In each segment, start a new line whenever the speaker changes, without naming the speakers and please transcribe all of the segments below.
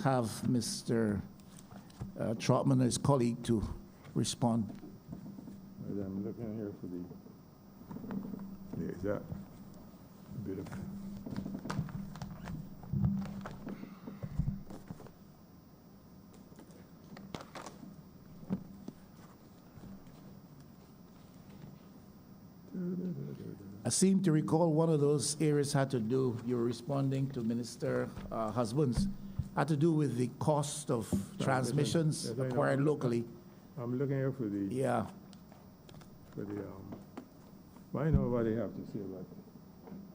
have Mr. Trotman and his colleague to respond.
I'm looking here for the exact bit of.
I seem to recall one of those areas had to do, you were responding to Minister Husbands, had to do with the cost of transmissions
Yes,
acquired locally.
I'm looking here for the,
Yeah.
I know what they have to say about it.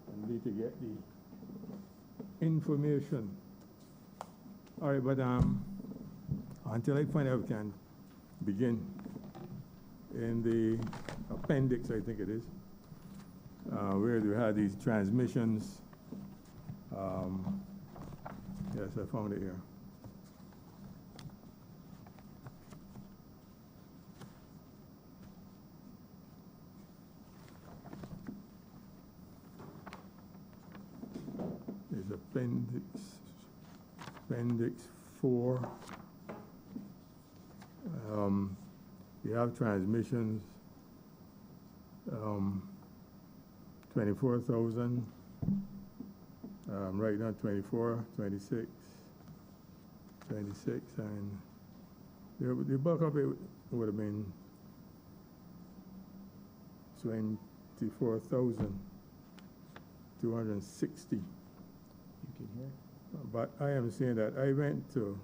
I need to get the information. All right, but until I find out, we can begin in the appendix, I think it is, where we had these transmissions. Yes, I found it here. There's appendix 4. You have transmissions, 24,000. Right now, 24, 26, 26, and the bulk of it would have been 24,260.
You can hear?
But I am saying that I went to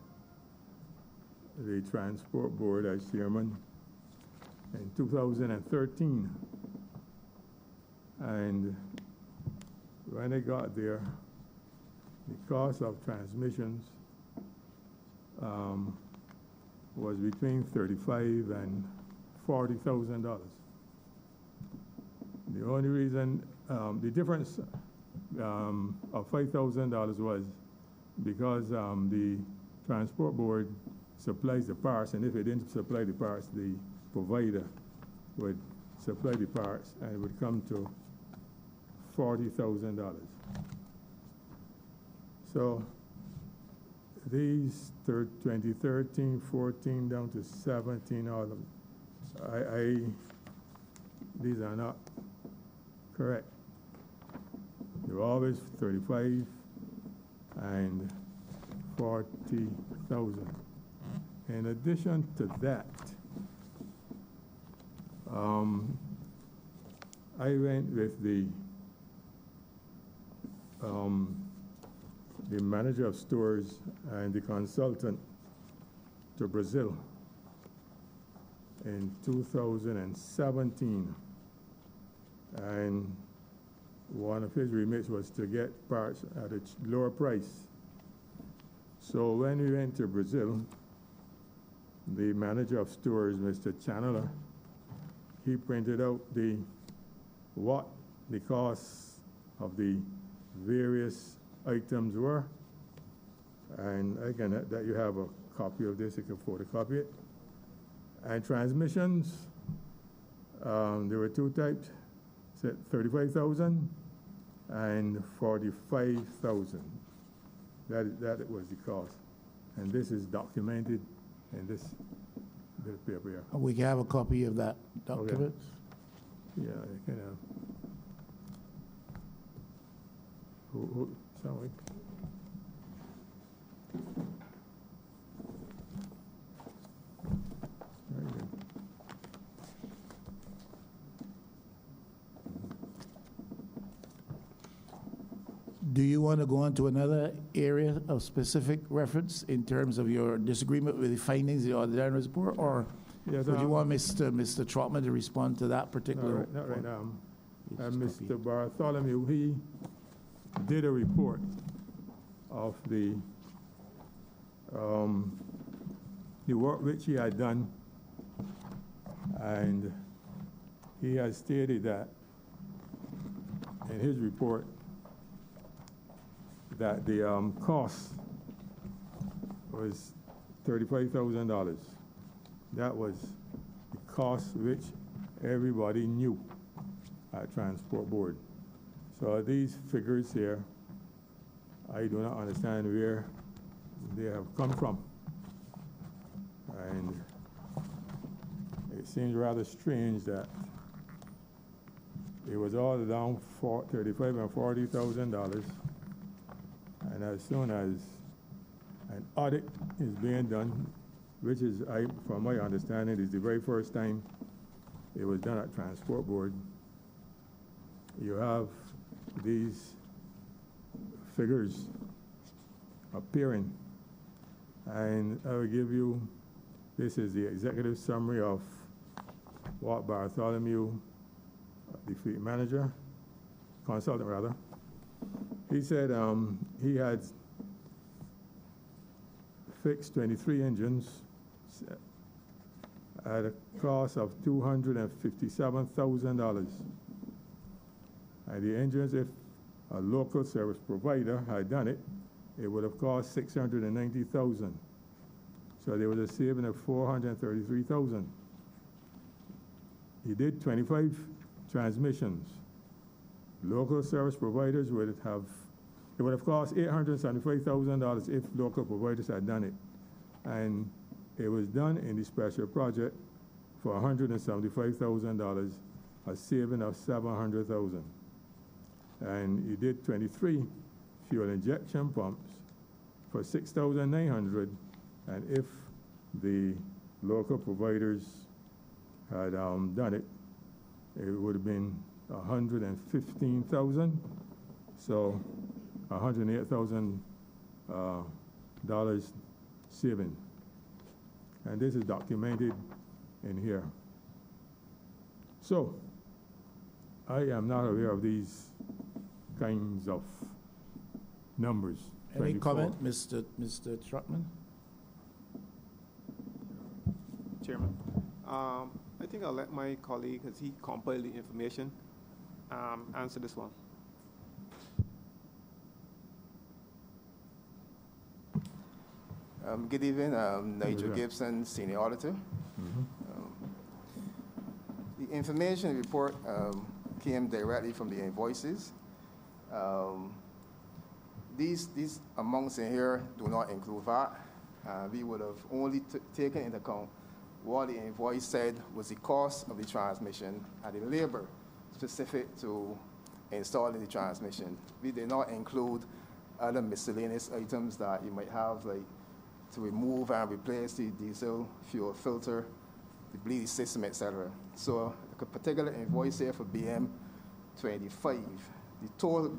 the Transport Board as chairman in 2013, and when I got there, the cost of transmissions was between $35,000 and $40,000. The only reason, the difference of $5,000 was because the Transport Board supplies the parts, and if it didn't supply the parts, the provider would supply the parts, and it would come to $40,000. So these 2013, 14 down to 17, all of them, these are not correct. They're always 35 and 40,000. In addition to that, I went with the manager of stores and the consultant to Brazil in 2017, and one of his remits was to get parts at a lower price. So when we went to Brazil, the manager of stores, Mr. Chandler, he printed out what the costs of the various items were, and again, that you have a copy of this, you can photocopy it. And transmissions, there were two types, 35,000 and 45,000. That was the cost, and this is documented in this bit of paper here.
We can have a copy of that document.
Okay. Yeah, you can have. Sorry. Very good.
Do you want to go on to another area of specific reference in terms of your disagreement with the findings of the Auditor General's report, or
Yes,
would you want Mr. Trotman to respond to that particular?
Not right now.
Yes,
Mr. Bartholomew, he did a report of the work which he had done, and he has stated that in his report that the cost was $35,000. That was the cost which everybody knew at Transport Board. So these figures here, I do not understand where they have come from. And it seems rather strange that it was all down for $35,000 and $40,000, and as soon as an audit is being done, which is, from my understanding, is the very first time it was done at Transport Board, you have these figures appearing. And I will give you, this is the executive summary of what Bartholomew, the fleet manager, consultant rather, he said he had fixed 23 engines at a cost of $257,000. And the engines, if a local service provider had done it, it would have cost $690,000. So there was a saving of $433,000. He did 25 transmissions. Local service providers it would have cost $875,000 if local providers had done it. And it was done in the special project for $175,000, a saving of $700,000. And he did 23 fuel injection pumps for $6,900, and if the local providers had done it, it would have been $115,000, so $108,000 saving. And this is documented in here. So I am not aware of these kinds of numbers.
Any comment, Mr. Trotman?
Chairman, I think I'll let my colleague, as he compiled the information, answer this one.
Good evening, Nigel Gibson, Senior Auditor. The information report came directly from the invoices. These amounts in here do not include VAT. We would have only taken into account what the invoice said was the cost of the transmission and the labor specific to installing the transmission. We did not include other miscellaneous items that you might have, like to remove and replace the diesel fuel filter, the bleed system, etc. So a particular invoice here for BM 25,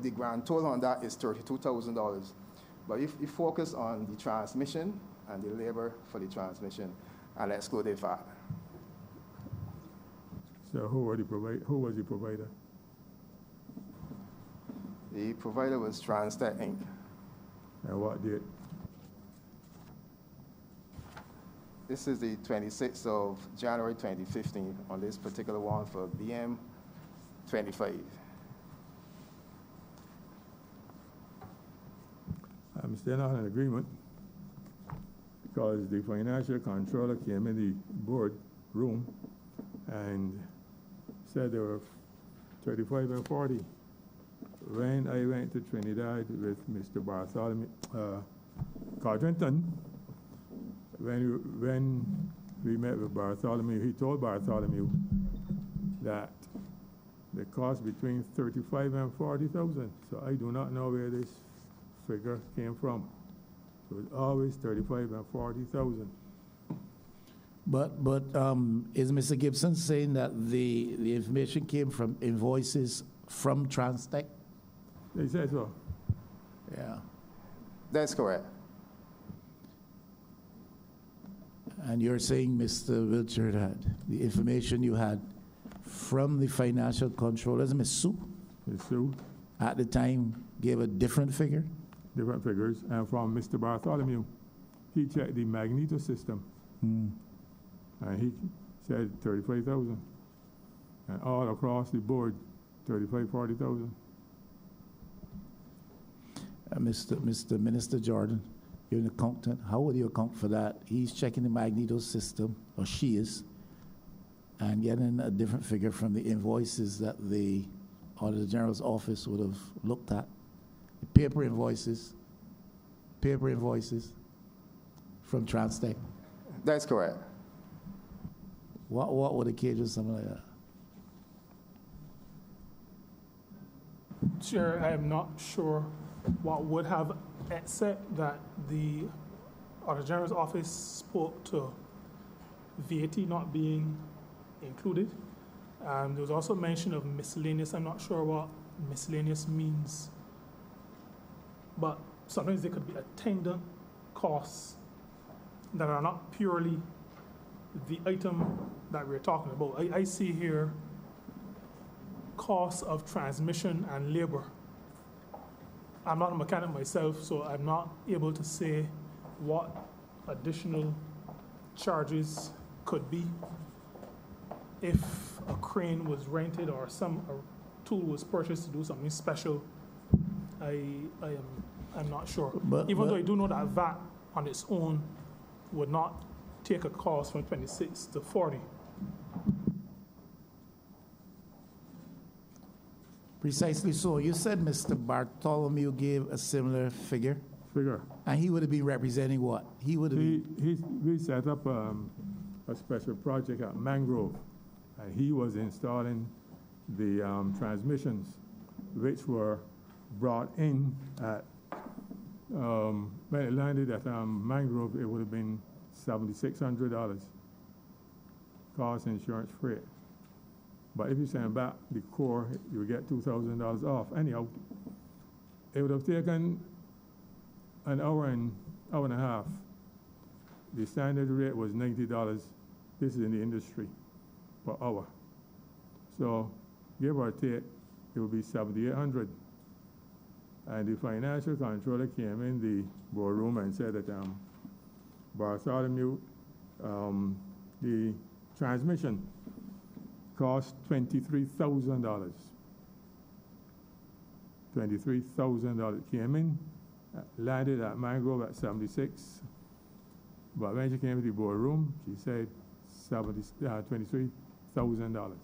the grand total on that is $32,000. But if you focus on the transmission and the labor for the transmission and exclude the VAT.
So who was the provider?
The provider was Transtech Inc.
And what date?
This is the 26th of January 2015 on this particular one for BM 25.
I'm still not in agreement because the financial controller came in the board room and said there were 35 and 40. When I went to Trinidad with Mr. Bartholomew Codrington, when we met with Bartholomew, he told Bartholomew that the cost between 35 and 40,000. So I do not know where this figure came from. It was always 35 and 40,000.
But is Mr. Gibson saying that the information came from invoices from Transtech?
They said so.
Yeah.
That's correct.
And you're saying, Mr. Wiltshire, that the information you had from the financial controllers, Ms. Sue, at the time gave a different figure?
Different figures. And from Mr. Bartholomew, he checked the magneto system. And he said 35,000. And all across the board, 35, 40,000.
Mr. Minister Jordan, you're an accountant. How would you account for that? He's checking the magneto system, or she is, and getting a different figure from the invoices that the Auditor General's office would have looked at. Paper invoices. from Transtech?
That's correct.
What would occasion something like that?
Chair, I am not sure what would have, except that the Auditor General's office spoke to VAT not being included. There was also mention of miscellaneous. I'm not sure what miscellaneous means, but sometimes there could be attendant costs that are not purely the item that we're talking about. I see here costs of transmission and labor. I'm not a mechanic myself, so I'm not able to say what additional charges could be if a crane was rented or a tool was purchased to do something special. I'm not sure. Even though I do know that VAT on its own would not take a cost from 26 to 40.
Precisely so. You said Mr. Bartholomew gave a similar figure, and he would have been representing what? He would have been...
We set up a special project at Mangrove, and he was installing the transmissions, which were brought in at, when it landed at Mangrove, it would have been $7,600, cost insurance free. But if you send back the core, you would get $2,000 off. Anyhow, it would have taken an hour and a half. The standard rate was $90. This is in the industry per hour. So give or take, it would be $7,800. And the financial controller came in the boardroom and said that Bartholomew, the transmission cost $23,000. $23,000 came in, landed at Mangrove at 76. But when she came to the boardroom, she said $23,000.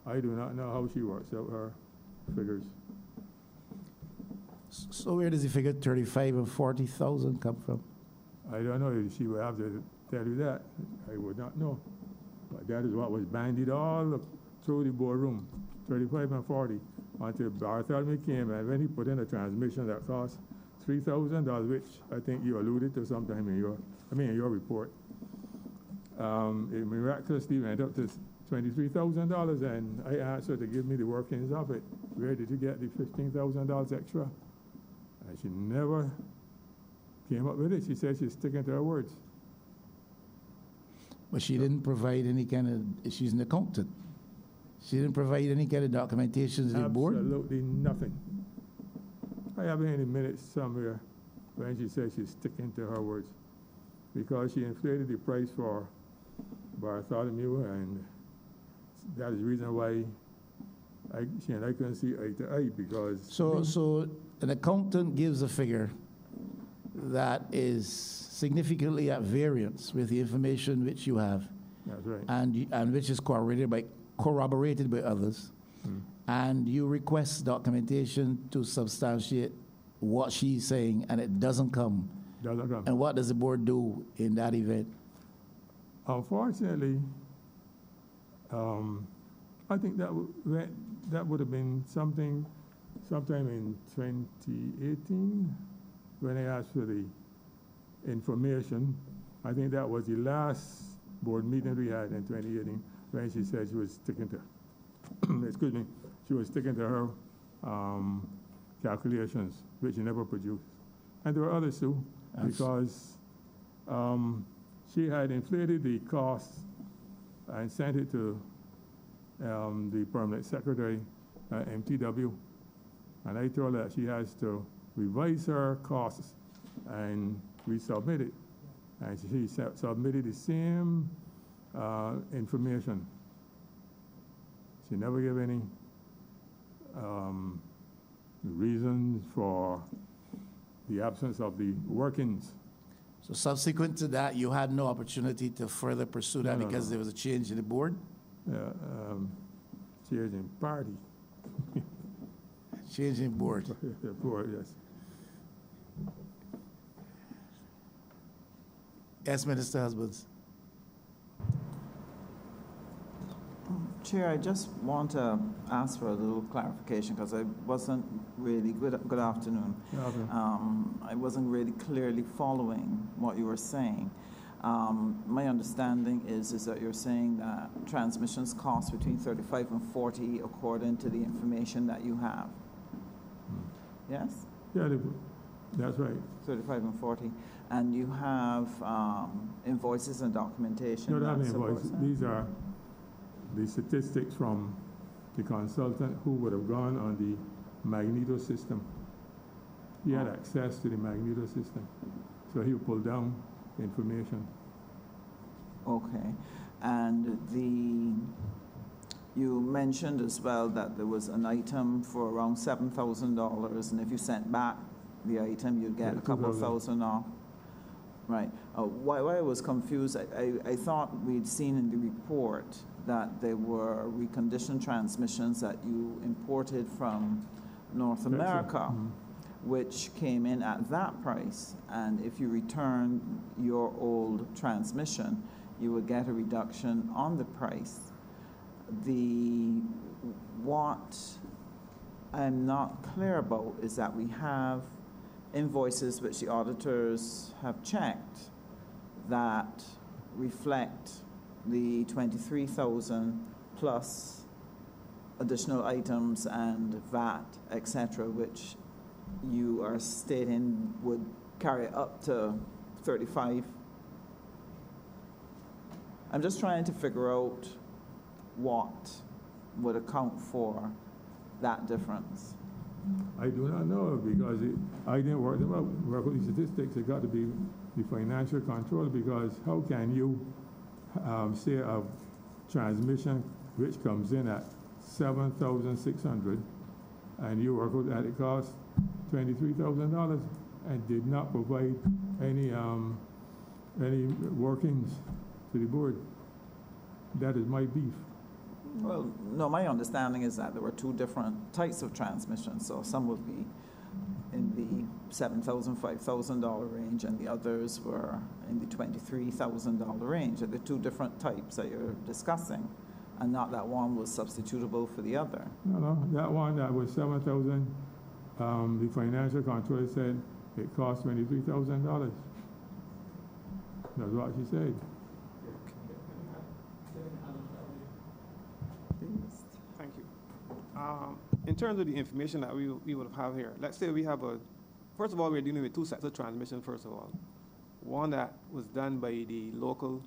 I do not know how she works out her figures.
So where does the figure 35 and 40,000 come from?
I don't know if she would have to tell you that. I would not know. But that is what was bandied all through the boardroom, 35 and 40, until Bartholomew came, and when he put in a transmission that cost $3,000, which I think you alluded to sometime in your report. It miraculously went up to $23,000, and I asked her to give me the workings of it. Where did you get the $15,000 extra? And she never came up with it. She said she's sticking to her words.
But she didn't provide any kind of, she's an accountant. She didn't provide any kind of documentation to the board?
Absolutely nothing. I have any minutes somewhere when she said she's sticking to her words, because she inflated the price for Bartholomew, and that is the reason why she and I couldn't see eye to eye, because...
So an accountant gives a figure that is significantly at variance with the information which you have.
That's right.
And which is corroborated by others. And you request documentation to substantiate what she's saying, and it doesn't come. And what does the board do in that event?
Unfortunately, I think that would have been sometime in 2018 when I asked for the information. I think that was the last board meeting we had in 2018 when she said she was sticking to, excuse me, she was sticking to her calculations, which she never produced. And there were others too, because she had inflated the costs and sent it to the permanent secretary at MTW. And I told her that she has to revise her costs and resubmit it. And she submitted the same information. She never gave any reason for the absence of the workings.
So subsequent to that, you had no opportunity to further pursue that because there was a change in the board?
Change in party.
Change in board.
The board, yes.
Yes, Minister Husbands.
Chair, I just want to ask for a little clarification because I wasn't really, good afternoon. I wasn't really clearly following what you were saying. My understanding is that you're saying that transmissions cost between 35 and 40 according to the information that you have. Yes?
Yeah, that's right.
35 and 40. And you have invoices and documentation.
No, that
that supports
invoices.
that?
These are the statistics from the consultant who would have gone on the Magneto system. He had access to the Magneto system, so he pulled down information.
Okay. And you mentioned as well that there was an item for around $7,000, and if you sent back the item, you'd get
Yeah,
a couple of
2,000.
thousand off. Right. Why I was confused, I thought we'd seen in the report that there were reconditioned transmissions that you imported from North
That's it.
America,
Mhm.
which came in at that price. And if you return your old transmission, you would get a reduction on the price. What I'm not clear about is that we have invoices which the auditors have checked that reflect the 23,000 plus additional items and VAT, etc., which you are stating would carry up to 35. I'm just trying to figure out what would account for that difference.
I do not know because I didn't work them out. Work with the statistics. It got to be the financial control because how can you say a transmission which comes in at $7,600 and you work out that it costs $23,000 and did not provide any workings to the board? That is my beef.
Well, no, my understanding is that there were two different types of transmissions. So some would be in the $7,000, $5,000 range, and the others were in the $23,000 range. Are the two different types that you're discussing, and not that one was substitutable for the other?
No, that one that was $7,000, the financial controller said it cost $23,000. That's what she said.
Thank you. In terms of the information that we would have here, let's say we have first of all, we're dealing with two sets of transmission, first of all. One that was done by the local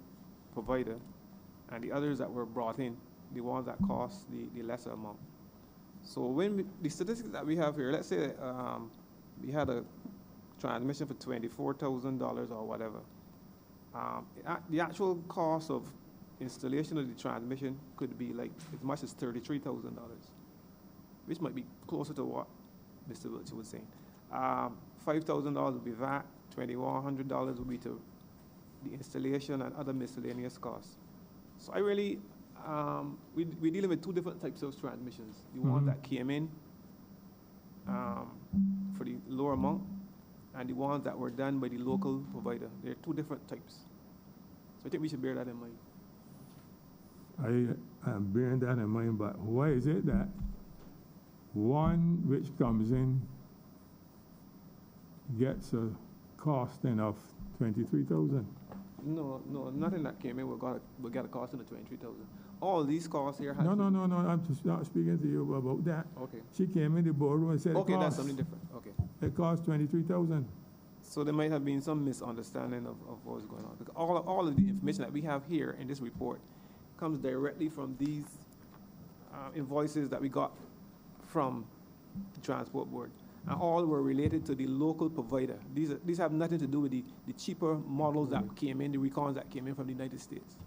provider, and the others that were brought in, the ones that cost the lesser amount. So when the statistics that we have here, let's say we had a transmission for $24,000 or whatever. The actual cost of installation of the transmission could be like as much as $33,000, which might be closer to what Mr. Wiltshire was saying. $5,000 would be VAT, $2,100 would be to the installation and other miscellaneous costs. So I really, we're dealing with two different types of transmissions. The one that came in for the lower amount, and the ones that were done by the local provider. They're two different types. So I think we should bear that in mind.
I am bearing that in mind, but why is it that one which comes in gets a costing of $23,000?
No, nothing that came in will get a cost of $23,000. All these costs here.
No, I'm just not speaking to you about that.
Okay.
She came in the boardroom and said
Okay, that's something different. Okay.
it cost $23,000.
So there might have been some misunderstanding of what was going on. Because all of the information that we have here in this report comes directly from these invoices that we got from the Transport Board. And all were related to the local provider. These have nothing to do with the cheaper models that came in, the recons that came in from the United States.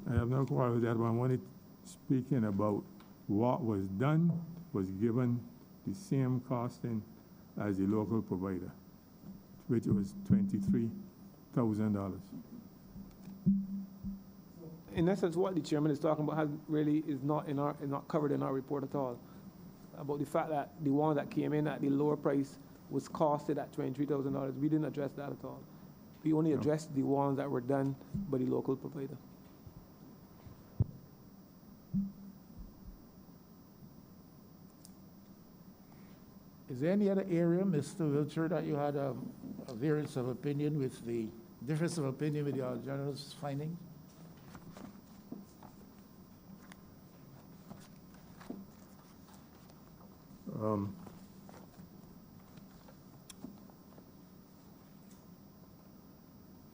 I have no quarrel with that, but I wanted speaking about what was done was given the same costing as the local provider, which was $23,000.
In essence, what the chairman is talking about is not covered in our report at all. About the fact that the one that came in at the lower price was costed at $23,000. We didn't address that at all. We only addressed the ones that were done by the local provider.
Is there any other area, Mr. Wiltshire, that you had a variance of opinion with the difference of opinion with the Auditor General's findings?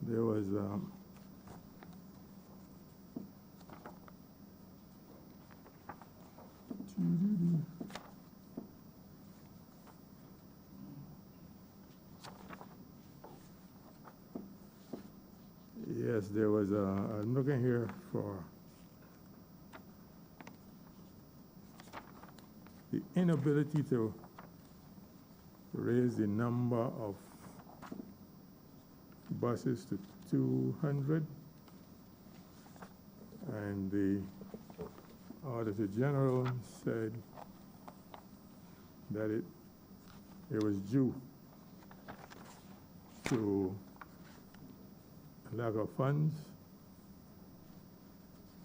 There was yes, there was I'm looking here for the inability to raise the number of buses to 200, and the Auditor General said that it was due to lack of funds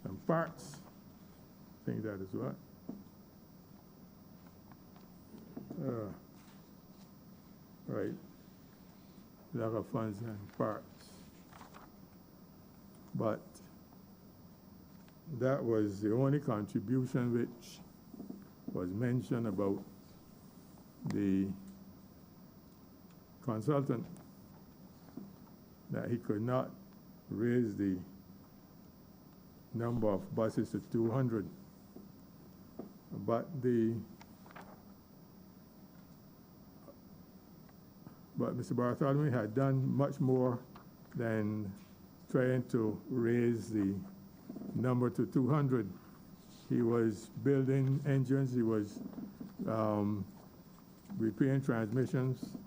and parts. I think that is what. Right. Lack of funds and parts. But that was the only contribution which was mentioned about the consultant, that he could not raise the number of buses to 200. But Mr. Bartholomew had done much more than trying to raise the number to 200. He was building engines, he was repairing transmissions.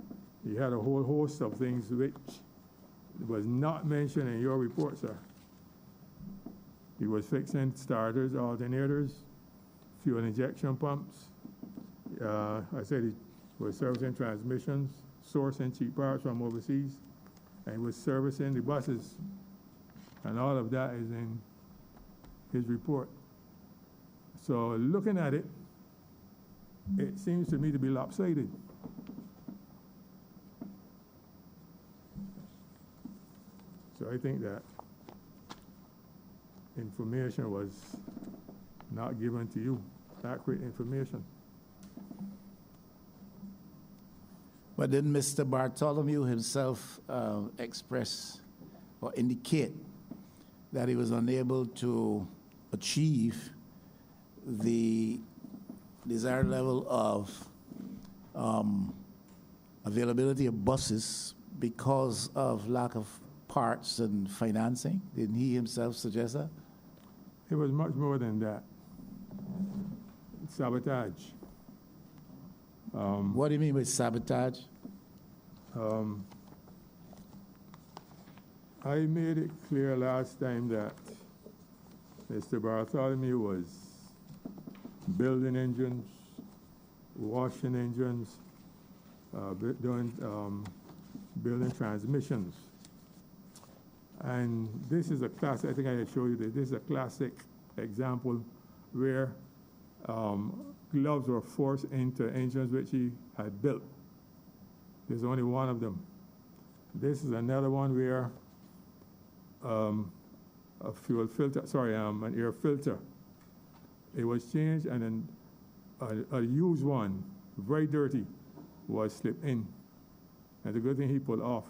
He had a whole host of things which was not mentioned in your report, sir. He was fixing starters, alternators, fuel injection pumps. I said he was servicing transmissions, sourcing cheap parts from overseas, and was servicing the buses. And all of that is in his report. So looking at it, it seems to me to be lopsided. So I think that information was not given to you, accurate information.
But didn't Mr. Bartholomew himself express or indicate that he was unable to achieve the desired level of availability of buses because of lack of parts and financing? Didn't he himself suggest that?
It was much more than that. Sabotage.
What do you mean by sabotage?
I made it clear last time that Mr. Bartholomew was building engines, washing engines, building transmissions. And this is a classic, I think I showed you this is a classic example where gloves were forced into engines which he had built. There's only one of them. This is another one where a fuel filter, an air filter. It was changed, and then a used one, very dirty, was slipped in. And the good thing he pulled off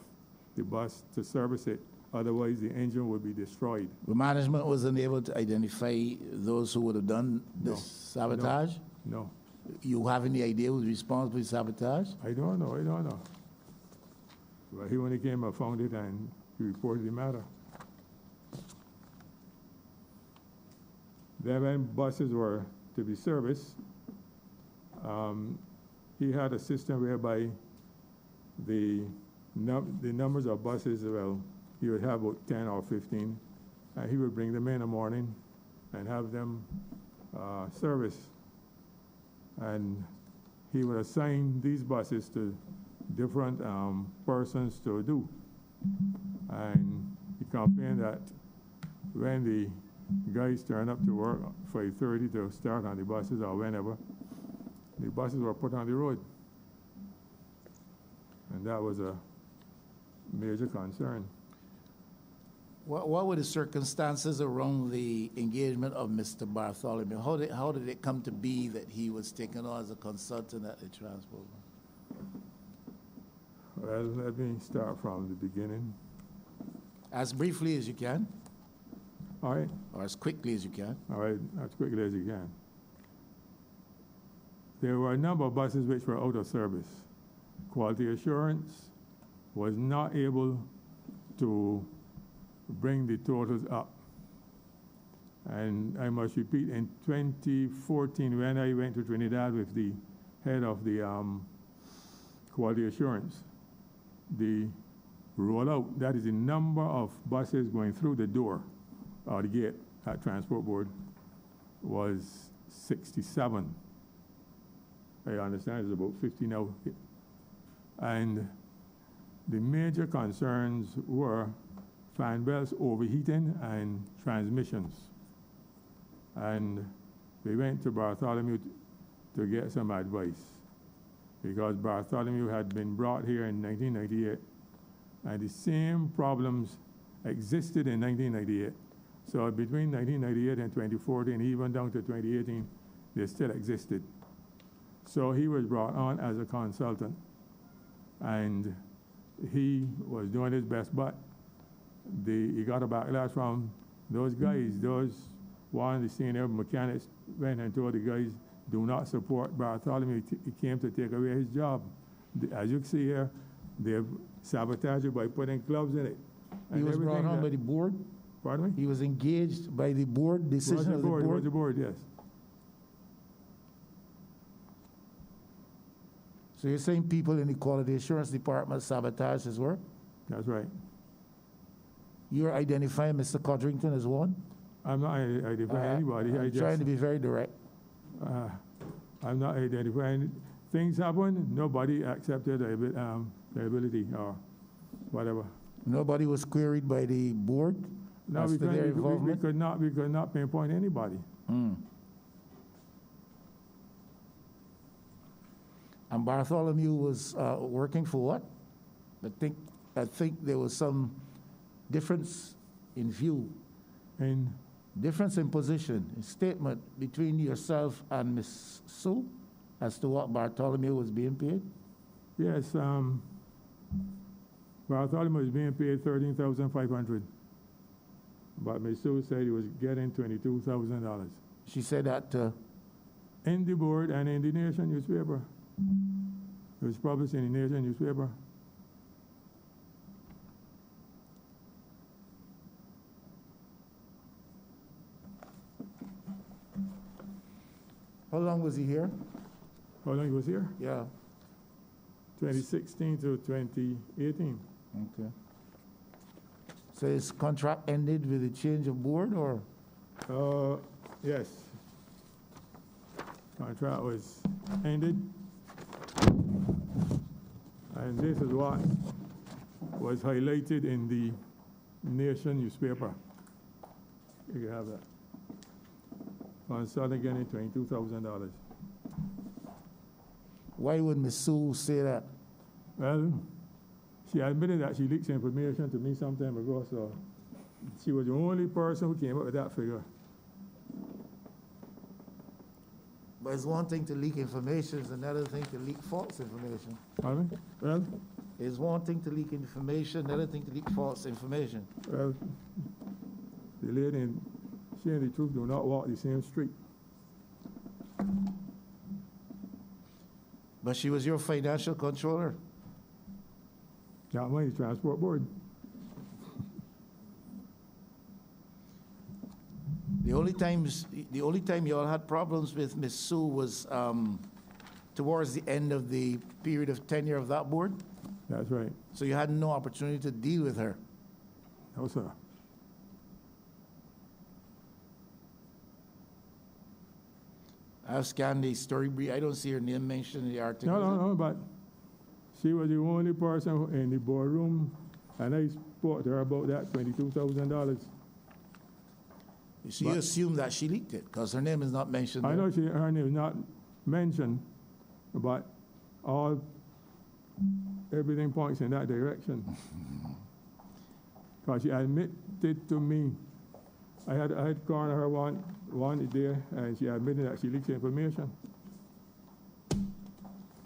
the bus to service it. Otherwise, the engine would be destroyed.
The management wasn't able to identify those who would have done this sabotage?
No.
You have any idea who's responsible for sabotage?
I don't know. But he only came and found it and he reported the matter. Then when buses were to be serviced, he had a system whereby the numbers of buses, he would have about 10 or 15, and he would bring them in the morning and have them serviced. And he would assign these buses to different persons to do. And he complained that when the guys turn up to work 5:30 to start on the buses or whenever, the buses were put on the road. And that was a major concern.
What were the circumstances around the engagement of Mr. Bartholomew? How did it come to be that he was taken on as a consultant at the transport?
Well, let me start from the beginning.
As briefly as you can,
All right,
or as quickly as you can.
all right, as quickly as you can. There were a number of buses which were out of service. Quality assurance was not able to bring the totals up. And I must repeat, in 2014, when I went to Trinidad with the head of the quality assurance, the rollout, that is the number of buses going through the door or the gate at Transport Board, was 67. I understand it's about 50 now. And the major concerns were fan belts overheating and transmissions. And we went to Bartholomew to get some advice, because Bartholomew had been brought here in 1998, and the same problems existed in 1998. So between 1998 and 2014, even down to 2018, they still existed. So he was brought on as a consultant, and he was doing his best, but he got a backlash from those guys. One of the senior mechanics went and told the guys, do not support Bartholomew. He came to take away his job. As you can see here, they've sabotaged it by putting clubs in it.
He was brought on by the board?
Pardon me?
He was engaged by the board, decision of the board?
Was the board, yes.
So you're saying people in the quality assurance department sabotaged his work?
That's right.
You're identifying Mr. Codrington as one?
I'm not identifying anybody.
I'm trying to be very direct.
I'm not identifying. Things happen, nobody accepted liability or whatever.
Nobody was queried by the board
No, we could not pinpoint anybody.
And Bartholomew was working for what? I think there was some difference in view,
And
difference in position, in statement between yourself and Ms. Sue as to what Bartholomew was being paid?
yes, Bartholomew was being paid $13,500, but Ms. Sue said he was getting $22,000
She said that
in the board and in the Nation newspaper. It was published in the Nation newspaper.
how long was he here?
How long he was here?
Yeah.
2016 to 2018.
Okay. So his contract ended with a change of board, or?
Yes. Contract was ended. And this is what was highlighted in the Nation newspaper. You can have that. Consulting getting $22,000.
Why would Ms. Sue say that?
Well, she admitted that she leaked information to me some time ago, so she was the only person who came up with that figure.
But it's one thing to leak information, it's another thing to leak false information.
Pardon me? Well,
It's one thing to leak information, another thing to leak false information.
well, the lady and she and the truth do not walk the same street.
But she was your financial controller.
Not money, Transport Board.
The only time you all had problems with Ms. Sue was towards the end of the period of tenure of that board?
That's right.
So you had no opportunity to deal with her?
No, sir.
I've scanned the story brief. I don't see her name mentioned in the article.
No, but she was the only person in the boardroom And I spoke to her about that, $22,000.
She
But-
assumed that she leaked it because her name is not mentioned.
I
there.
know her name is not mentioned, but everything points in that direction. Because she admitted to me, I had called her one day, and she admitted that she leaked information.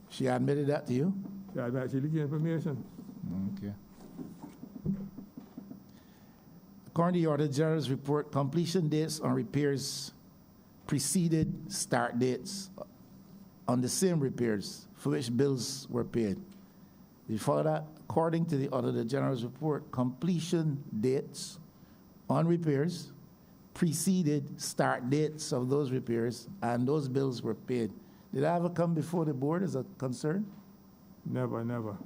She admitted that to you?
She admitted that she leaked information.
Okay. According to the Auditor General's report, completion dates on repairs preceded start dates on the same repairs for which bills were paid. Before that, according to the Auditor General's report, completion dates on repairs preceded start dates of those repairs, and those bills were paid. Did that ever come before the board as a concern?
Never, never.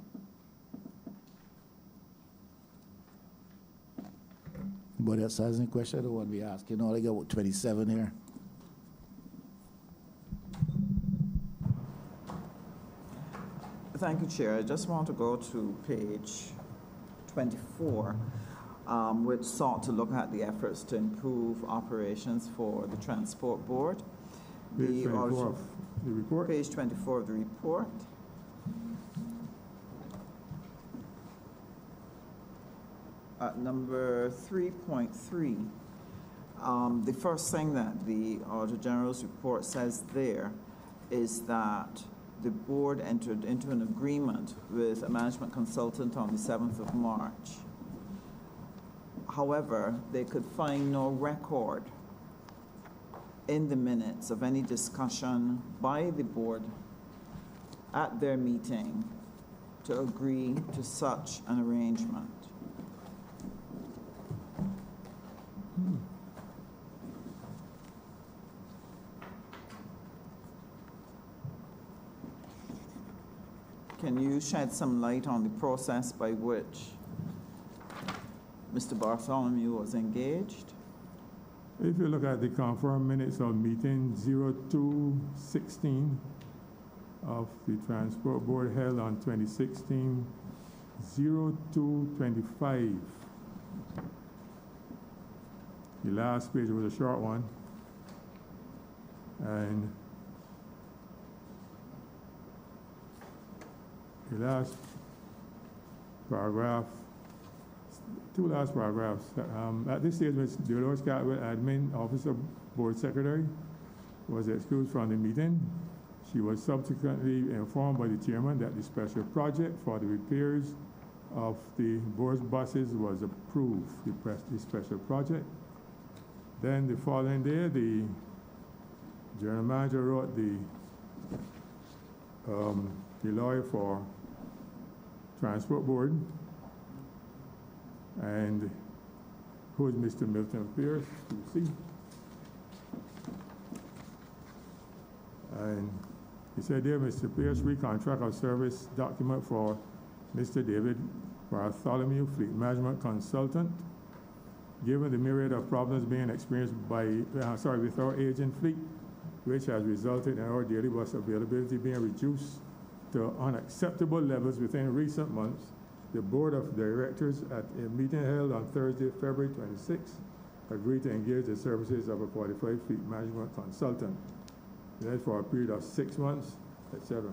Anybody else has any question? I don't want to be asking. I got what, 27 here.
Thank you, Chair. I just want to go to page 24, which sought to look at the efforts to improve operations for the Transport Board.
Page
The
24
auditor-
of the report.
Page 24 of the report. At number 3.3, the first thing that the Auditor General's report says there is that the board entered into an agreement with a management consultant on the 7th of March. However, they could find no record in the minutes of any discussion by the board at their meeting to agree to such an arrangement. Can you shed some light on the process by which Mr. Bartholomew was engaged?
If you look at the confirmed minutes of meeting 0216 of the Transport Board held on 2016, 0225. The last page was a short one. And the last paragraph, two last paragraphs. At this stage, Ms. Dolores Catwell, Admin Officer, Board Secretary, was excused from the meeting. She was subsequently informed by the chairman that the special project for the repairs of the board's buses was approved, the special project. Then the following day, the general manager wrote the lawyer for Transport Board, and who is Mr. Milton Pierce, you see. And he said, "Dear Mr. Pierce, we contract our service document for Mr. David Bartholomew, Fleet Management Consultant. Given the myriad of problems being experienced with our agent fleet, which has resulted in our daily bus availability being reduced to unacceptable levels within recent months, the Board of Directors at a meeting held on Thursday, February 26, agreed to engage the services of a qualified fleet management consultant, then for a period of 6 months, etc."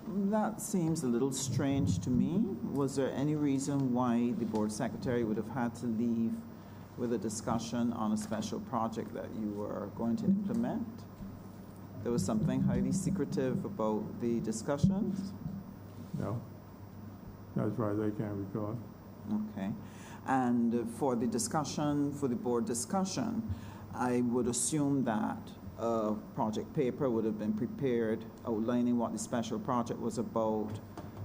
That seems a little strange to me. Was there any reason why the board secretary would have had to leave with a discussion on a special project that you were going to implement? There was something highly secretive about the discussions?
No, as far as I can recall.
Okay. And for the discussion, for the board discussion, I would assume that a project paper would have been prepared outlining what the special project was about,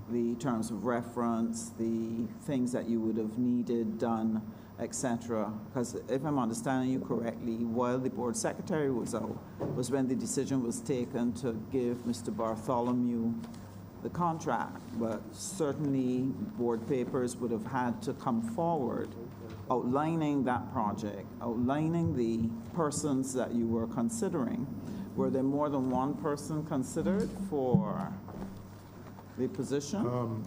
the terms of reference, the things that you would have needed done, etc. Because if I'm understanding you correctly, while the board secretary was out, was when the decision was taken to give Mr. Bartholomew the contract. But certainly board papers would have had to come forward outlining that project, outlining the persons that you were considering. Were there more than one person considered for the position?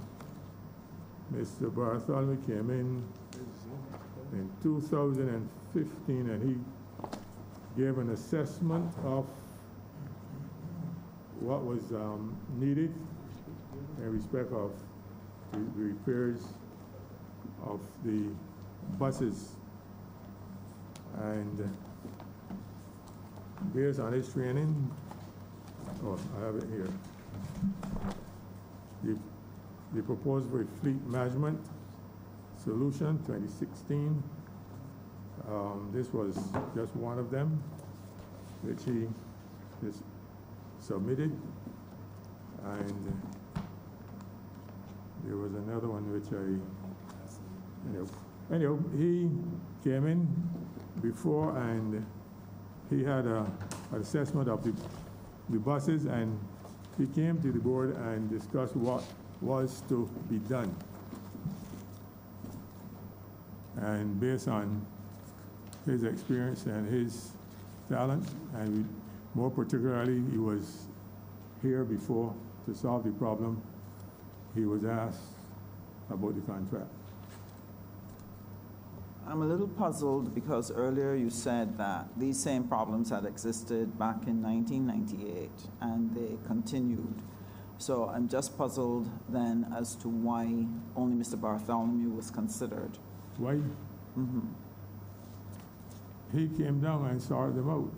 Mr. Bartholomew came in 2015, and he gave an assessment of what was needed in respect of the repairs of the buses. And based on his training, oh, I have it here. The proposal for a fleet management solution 2016. This was just one of them, which he just submitted. And there was another one which anyhow, he came in before and he had an assessment of the buses, and he came to the board and discussed what was to be done. And based on his experience and his talent, and more particularly, he was here before to solve the problem, he was asked about the contract.
I'm a little puzzled because earlier you said that these same problems had existed back in 1998 and they continued. So I'm just puzzled then as to why only Mr. Bartholomew was considered.
Why?
Mm-hmm.
He came down and sorted them out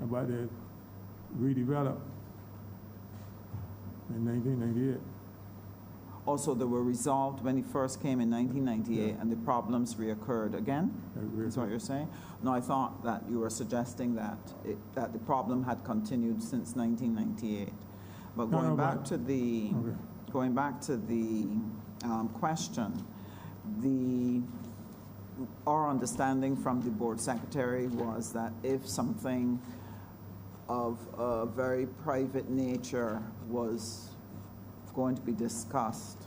about the redevelop in 1998.
Also, they were resolved when he first came in 1998, yeah. And the problems reoccurred again? That's what you're saying? No, I thought that you were suggesting that that the problem had continued since 1998. But going back to the question, our understanding from the board secretary was that if something of a very private nature was going to be discussed,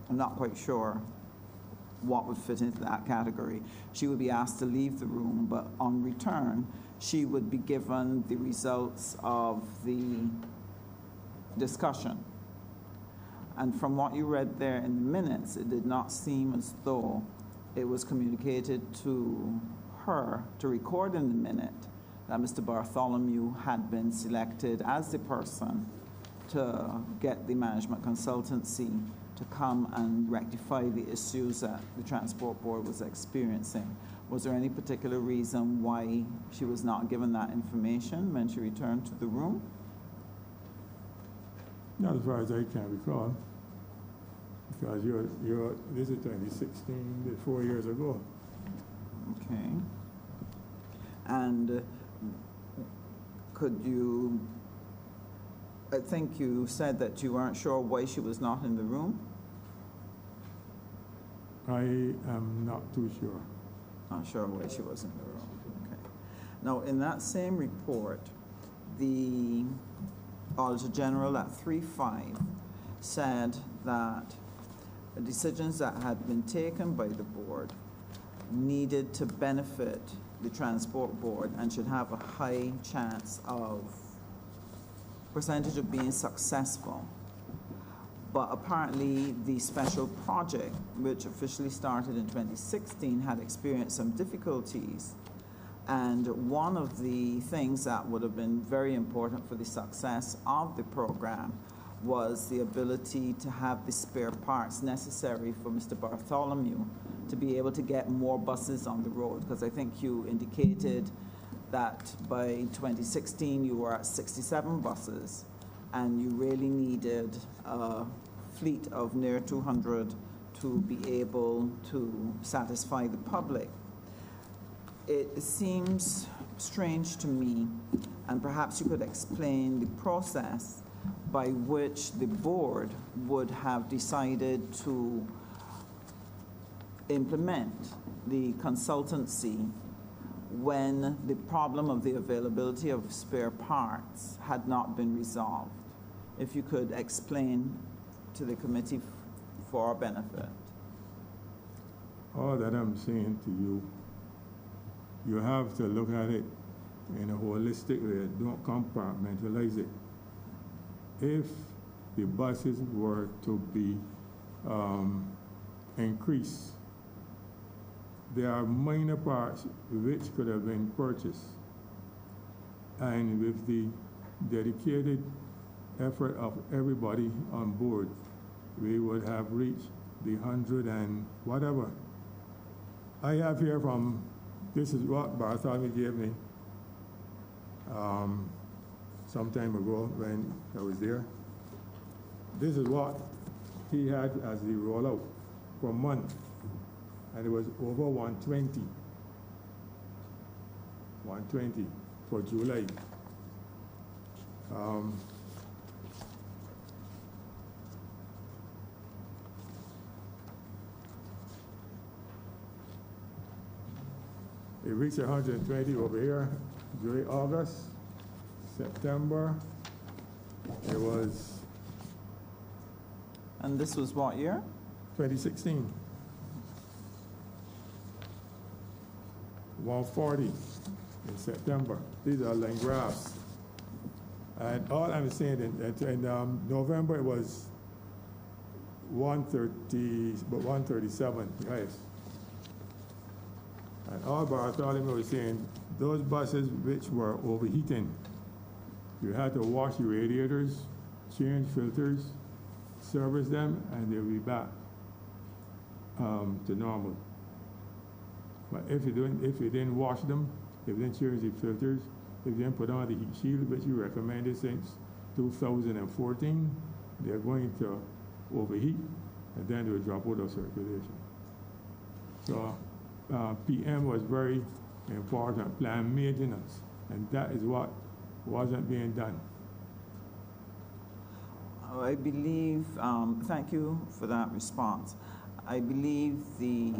I'm not quite sure what would fit into that category, she would be asked to leave the room, but on return, she would be given the results of the discussion. And from what you read there in the minutes, it did not seem as though it was communicated to her to record in the minute that Mr. Bartholomew had been selected as the person to get the management consultancy to come and rectify the issues that the Transport Board was experiencing. Was there any particular reason why she was not given that information when she returned to the room?
Not as far as I can recall, because this is 2016, 4 years ago.
Okay. And could you, I think you said that you weren't sure why she was not in the room?
I am not too sure.
Not sure why she was in the room. Okay. Now, in that same report, the Auditor General at 3.5 said that decisions that had been taken by the board needed to benefit the Transport Board and should have a high chance of percentage of being successful. But apparently the special project, which officially started in 2016, had experienced some difficulties. And one of the things that would have been very important for the success of the program was the ability to have the spare parts necessary for Mr. Bartholomew to be able to get more buses on the road. Because I think you indicated that by 2016 you were at 67 buses and you really needed a fleet of near 200 to be able to satisfy the public. It seems strange to me, and perhaps you could explain the process by which the board would have decided to implement the consultancy when the problem of the availability of spare parts had not been resolved. If you could explain to the committee for our benefit.
All that I'm saying to you, you have to look at it in a holistic way. Don't compartmentalize it. If the buses were to be increase. There are minor parts which could have been purchased. And with the dedicated effort of everybody on board, we would have reached the 100 and whatever. I have here from, this is what Bartholomew gave me some time ago when I was there. This is what he had as the rollout per month, and it was over 120. 120 for July. It reached 120 over here, July, August, September. It was
And this was what year?
2016. 140 in September. These are line graphs. And all I'm saying in November it was 130, but 137, guys. And all Bartholomew was saying, those buses which were overheating, you had to wash your radiators, change filters, service them, and they'll be back to normal. But if you didn't wash them, if you didn't change the filters, if you didn't put on the heat shield, which you recommended since 2014, they're going to overheat, and then they'll drop out of circulation. So PM was very important, planned maintenance, and that is what wasn't being done.
I believe, thank you for that response. I believe the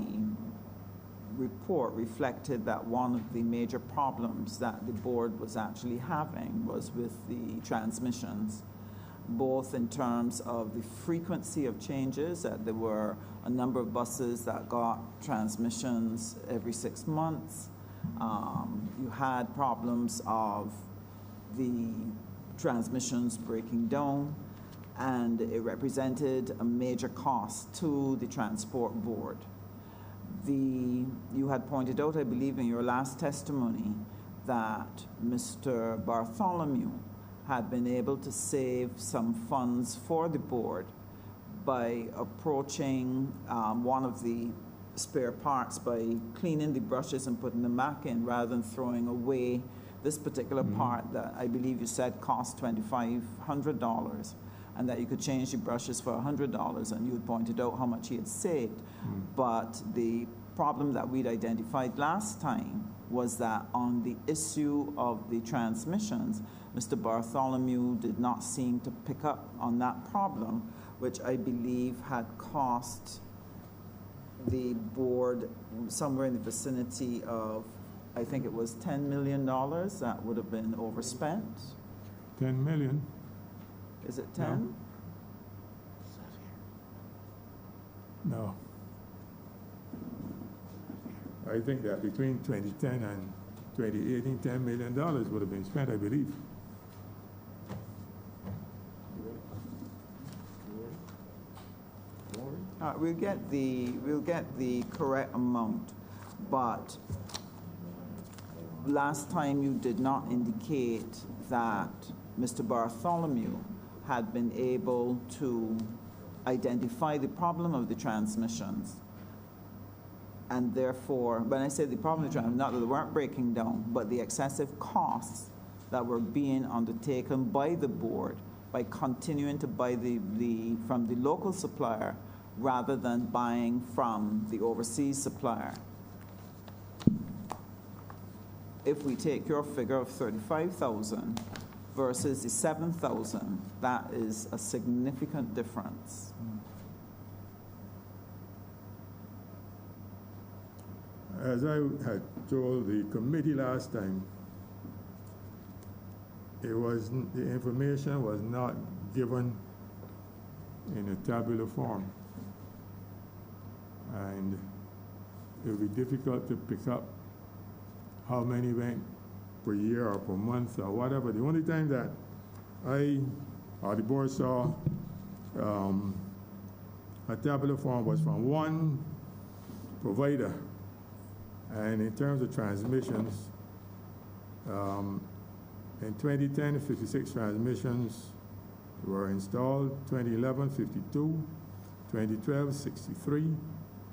report reflected that one of the major problems that the board was actually having was with the transmissions, both in terms of the frequency of changes, that there were a number of buses that got transmissions every 6 months. You had problems of the transmissions breaking down, and it represented a major cost to the transport board. You had pointed out, I believe, in your last testimony that Mr. Bartholomew had been able to save some funds for the board by approaching one of the spare parts by cleaning the brushes and putting them back in rather than throwing away this particular part that I believe you said cost $2,500, and that you could change the brushes for $100, and you had pointed out how much he had saved. But the problem that we'd identified last time was that on the issue of the transmissions, Mr. Bartholomew did not seem to pick up on that problem, which I believe had cost the board somewhere in the vicinity of, I think it was $10 million that would have been overspent.
10 million.
Is it 10?
No. I think that between 2010 and 2018, $10 million would have been spent, I believe.
We'll get the correct amount, but last time you did not indicate that Mr. Bartholomew had been able to identify the problem of the transmissions, and therefore, when I say the problem of the transmissions, not that they weren't breaking down, but the excessive costs that were being undertaken by the board by continuing to buy from the local supplier rather than buying from the overseas supplier. If we take your figure of 35,000 versus the 7,000, that is a significant difference.
As I had told the committee last time, the information was not given in a tabular form, and it would be difficult to pick up how many went per year or per month or whatever. The only time that I or the board saw a tabular form was from one provider. And in terms of transmissions, in 2010, 56 transmissions were installed, 2011, 52, 2012, 63,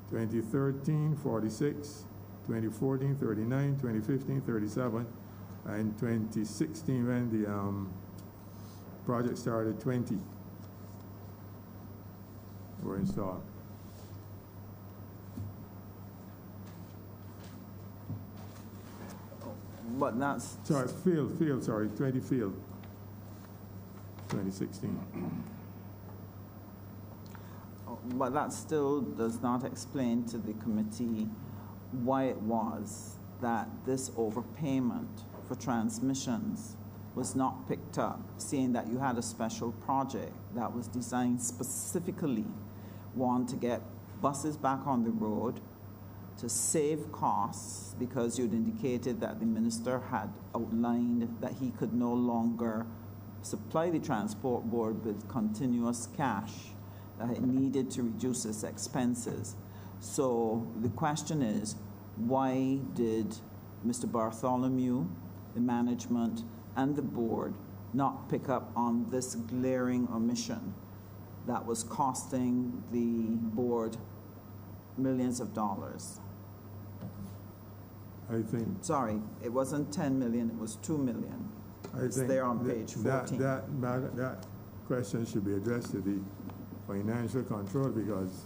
2013, 46, 2014, 39, 2015, 37, and 2016, when the project started, 20 were installed.
But that's,
Sorry, sorry, 20 field, 2016.
but that still does not explain to the committee why it was that this overpayment for transmissions was not picked up, seeing that you had a special project that was designed specifically, one, to get buses back on the road, to save costs, because you'd indicated that the minister had outlined that he could no longer supply the transport board with continuous cash, that it needed to reduce its expenses. So the question is, why did Mr. Bartholomew, the management, and the board not pick up on this glaring omission that was costing the board millions of dollars?
I think.
Sorry, it wasn't 10 million, it was 2 million. It's there on page 14.
That question should be addressed to the financial control, because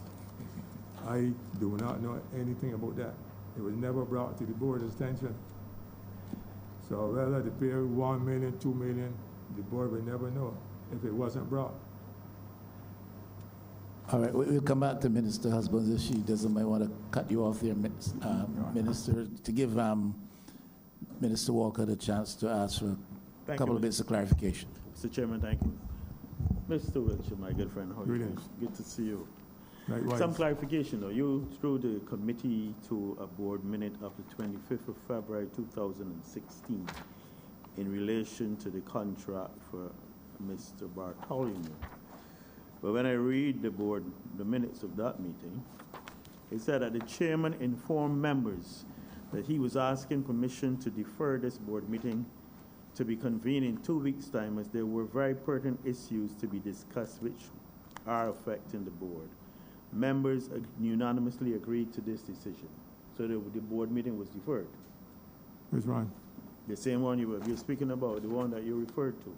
I do not know anything about that. It was never brought to the board's attention. So whether they pay 1 million, 2 million, the board would never know if it wasn't brought.
All right, we'll come back to Minister Husbands if she doesn't might want to cut you off there, Minister, to give Minister Walker the chance to ask for a couple of bits of clarification.
Mr. Chairman, thank you. Mr. Wiltshire, my good friend, how are you? Good to see you.
Likewise.
Some clarification, though. You threw the committee to a board minute of the 25th of February 2016 in relation to the contract for Mr. Bartholomew. But when I read the minutes of that meeting, it said that the chairman informed members that he was asking permission to defer this board meeting to be convened in 2 weeks' time, as there were very pertinent issues to be discussed which are affecting the board. Members unanimously agreed to this decision. So the board meeting was deferred.
Which one?
The same one you're speaking about, the one that you referred to.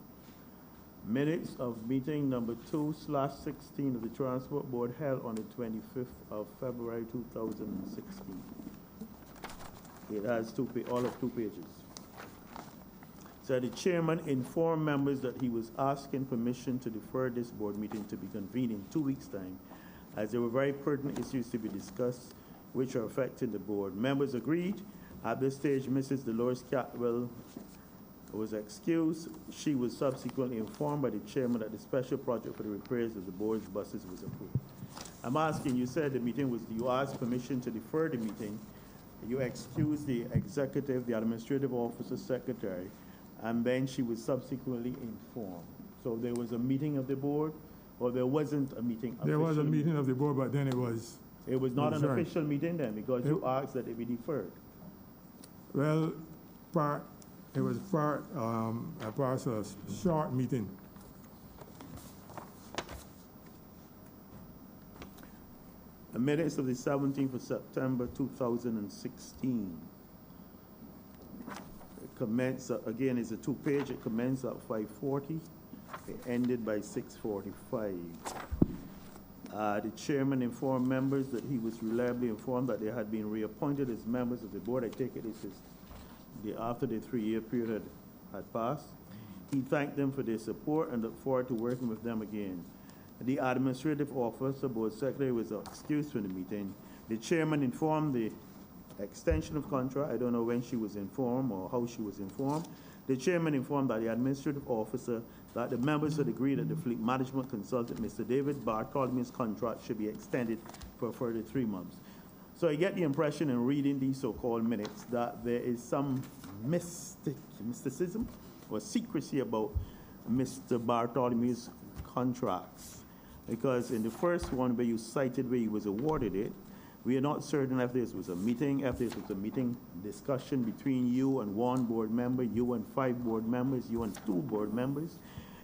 Minutes of meeting number 2/16 of the Transport Board held on the 25th of February 2016. It has all of 2 pages. So the chairman informed members that he was asking permission to defer this board meeting to be convened in 2 weeks' time, as there were very pertinent issues to be discussed which are affecting the board. Members agreed. At this stage, Mrs. Dolores Catwell was excused. She was subsequently informed by the chairman that the special project for the repairs of the board's buses was approved. I'm asking, you said the meeting was, you asked permission to defer the meeting. You excused the executive, the administrative officer, secretary, and then she was subsequently informed. So there was a meeting of the board, or there wasn't a meeting?
There was a meeting of the board, but then it was...
It was not an official meeting then, because you asked that it be deferred.
Well, it was part of a short meeting.
The minutes of the 17th of September 2016. It commenced, again, it's a 2-page. It commenced at 5:40. It ended by 6:45. The chairman informed members that he was reliably informed that they had been reappointed as members of the board. I take it this is after the 3-year period had passed. He thanked them for their support and looked forward to working with them again. The administrative officer, board secretary, was excused from the meeting. The chairman informed the extension of contract. I don't know when she was informed or how she was informed. The chairman informed that the administrative officer that the members had agreed that the fleet management consultant, Mr. David Bartholomew's contract should be extended for a further 3 months. So I get the impression in reading these so-called minutes that there is some mysticism or secrecy about Mr. Bartholomew's contracts. because in the first one where you cited where he was awarded it, we are not certain if this was a meeting, discussion between you and one board member, you and 5 board members, you and 2 board members.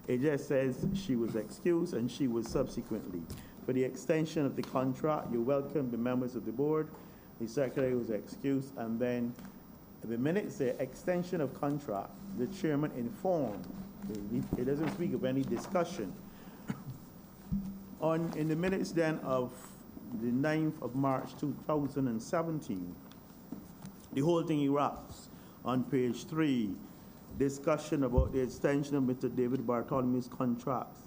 It just says she was excused and she was subsequently. For the extension of the contract, you welcome the members of the board. The secretary was excused, and then the minutes say extension of contract, the chairman informed. It doesn't speak of any discussion. In the minutes then of the 9th of March 2017, the whole thing erupts on page 3, discussion about the extension of Mr. David Bartholomew's contracts.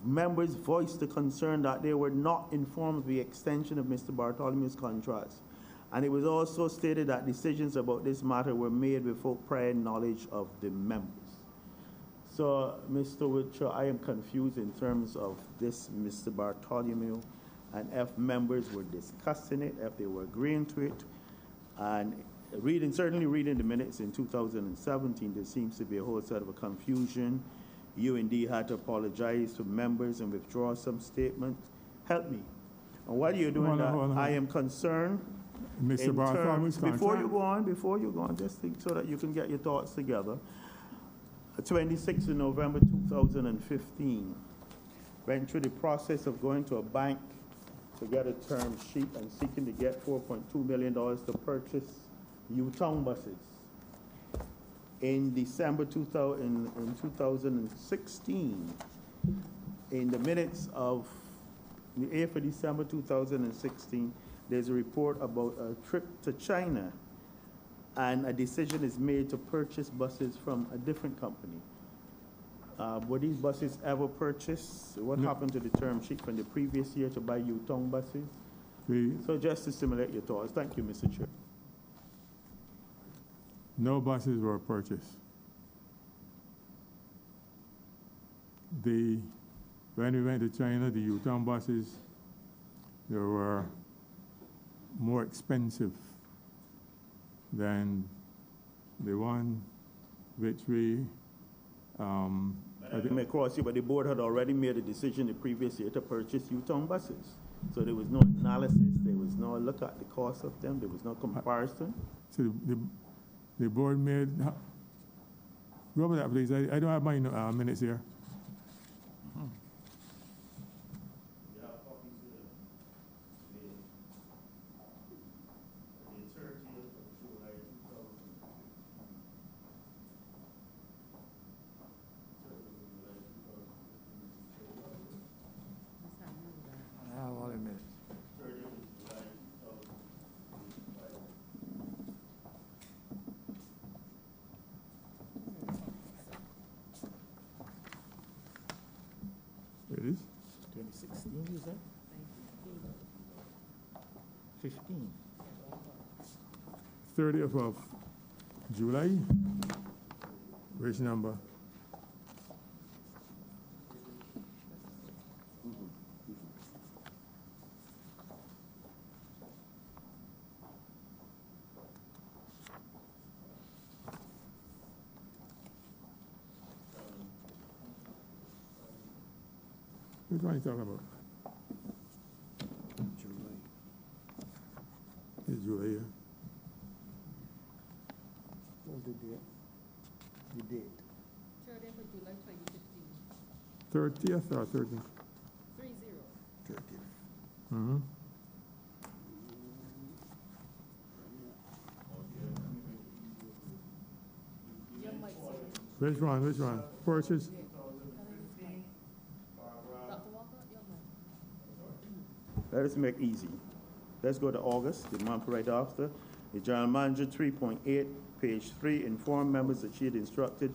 Members voiced the concern that they were not informed of the extension of Mr. Bartholomew's contracts. And it was also stated that decisions about this matter were made without prior knowledge of the members. So, Mr. Witcher, I am confused in terms of this Mr. Bartholomew, and if members were discussing it, if they were agreeing to it. And certainly reading the minutes in 2017, there seems to be a whole set of a confusion. You indeed had to apologize to members and withdraw some statements. Help me. And while you're doing that, I am concerned.
Mr. Bartholomew's contract?
Before you go on, just think so that you can get your thoughts together. 26th of November 2015, went through the process of going to a bank to get a term sheet and seeking to get $4.2 million to purchase U-Town buses. In December 2016, in the minutes of the 8th of December 2016, there's a report about a trip to China, and a decision is made to purchase buses from a different company. Were these buses ever purchased? What happened to the term sheet from the previous year to buy U-Town buses? So just to stimulate your thoughts. Thank you, Mr. Chair.
No buses were purchased. When we went to China, the U-Town buses, they were more expensive than the one which we
I may cross you, but the board had already made a decision the previous year to purchase U-Town buses. So there was no analysis, there was no look at the cost of them, there was no comparison.
So the board made, go over that, please. I don't have my minutes here. It is?
2016, you said? 15.
30th of July. Which number? Which one are you talking about?
July.
It's July, yeah.
What's the date? The date.
30th of July 2015.
30th or 13th?
30.
30th.
Mm-hmm.
Your mic, sir.
Which one? Purchase?
Dr. Walker, your mic.
Let us make easy. Let's go to August, the month right after. The general manager, 3.8, page 3, informed members that she had instructed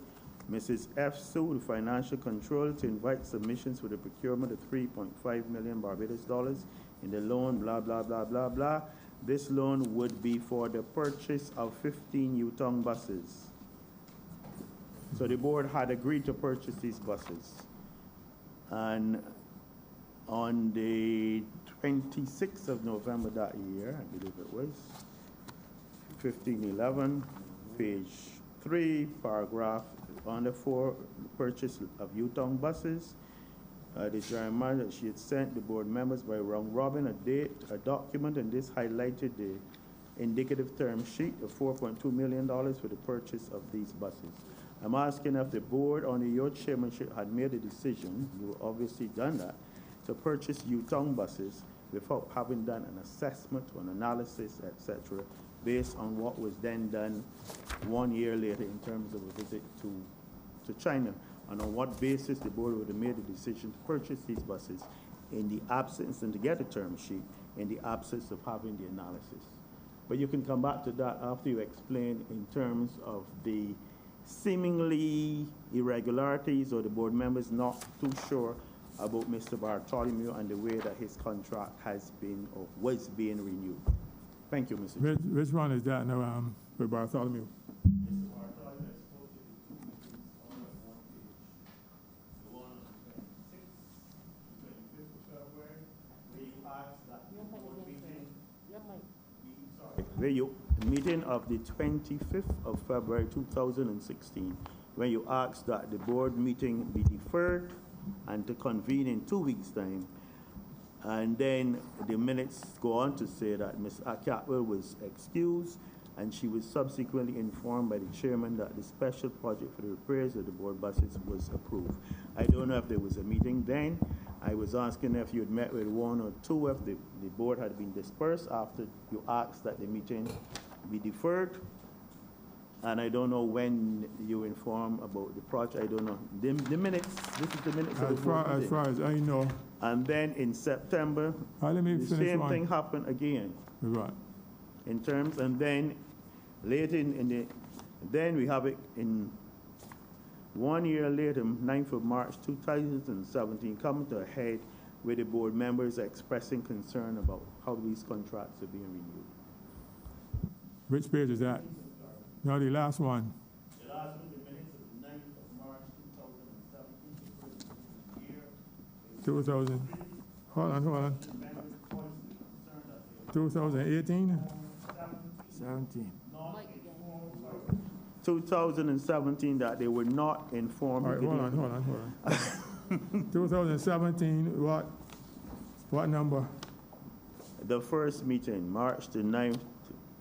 Mrs. F. Sue, the financial controller, to invite submissions for the procurement of 3.5 million Barbados dollars in the loan, blah, blah, blah, blah, blah. This loan would be for the purchase of 15 U-Town buses. So the board had agreed to purchase these buses. And on the 26th of November that year, I believe it was, 1511, page 3, paragraph under 4, purchase of U-Town buses. The chairman that she had sent the board members by round robin a date, a document, and this highlighted the indicative term sheet of $4.2 million for the purchase of these buses. I'm asking if the board under your chairmanship had made a decision, you obviously done that, to purchase U-Town buses without having done an assessment or an analysis, etc., based on what was then done 1 year later in terms of a visit to China, and on what basis the board would have made a decision to purchase these buses in the absence, and to get a term sheet, in the absence of having the analysis. But you can come back to that after you explain in terms of the seemingly irregularities or the board members not too sure about Mr. Bartholomew and the way that his contract has been or was being renewed. Thank you, Mr. Chair.
Which one is that now, with Bartholomew?
Mr. Bartholomew is supposed to be 2 meetings on one page. The one on the 25th of February, where you asked that the board meeting. Where you meeting of the 25th of February 2016, when you asked that the board meeting be deferred and to convene in 2 weeks' time. And then the minutes go on to say that Ms. Catwell was excused, and she was subsequently informed by the chairman that the special project for the repairs of the board buses was approved. I don't know if there was a meeting then. I was asking if you had met with one or two, if the board had been dispersed after you asked that the meeting be deferred. And I don't know when you informed about the project. I don't know. The minutes, this is the minutes of the board meeting.
As far as I know.
And then in September,
Let me
the
finish
same
one.
thing happened again.
Right.
In terms, and then later then we have it in 1 year later, 9th of March 2017, coming to a head with the board members expressing concern about how these contracts are being renewed.
Which page is that? No, the last one.
The last one, the minutes of the 9th of March 2017, year.
2000. Hold on. 2018?
17.
2017, that they were not informed.
All right, hold on. 2017, what number?
The first meeting, March the 9th,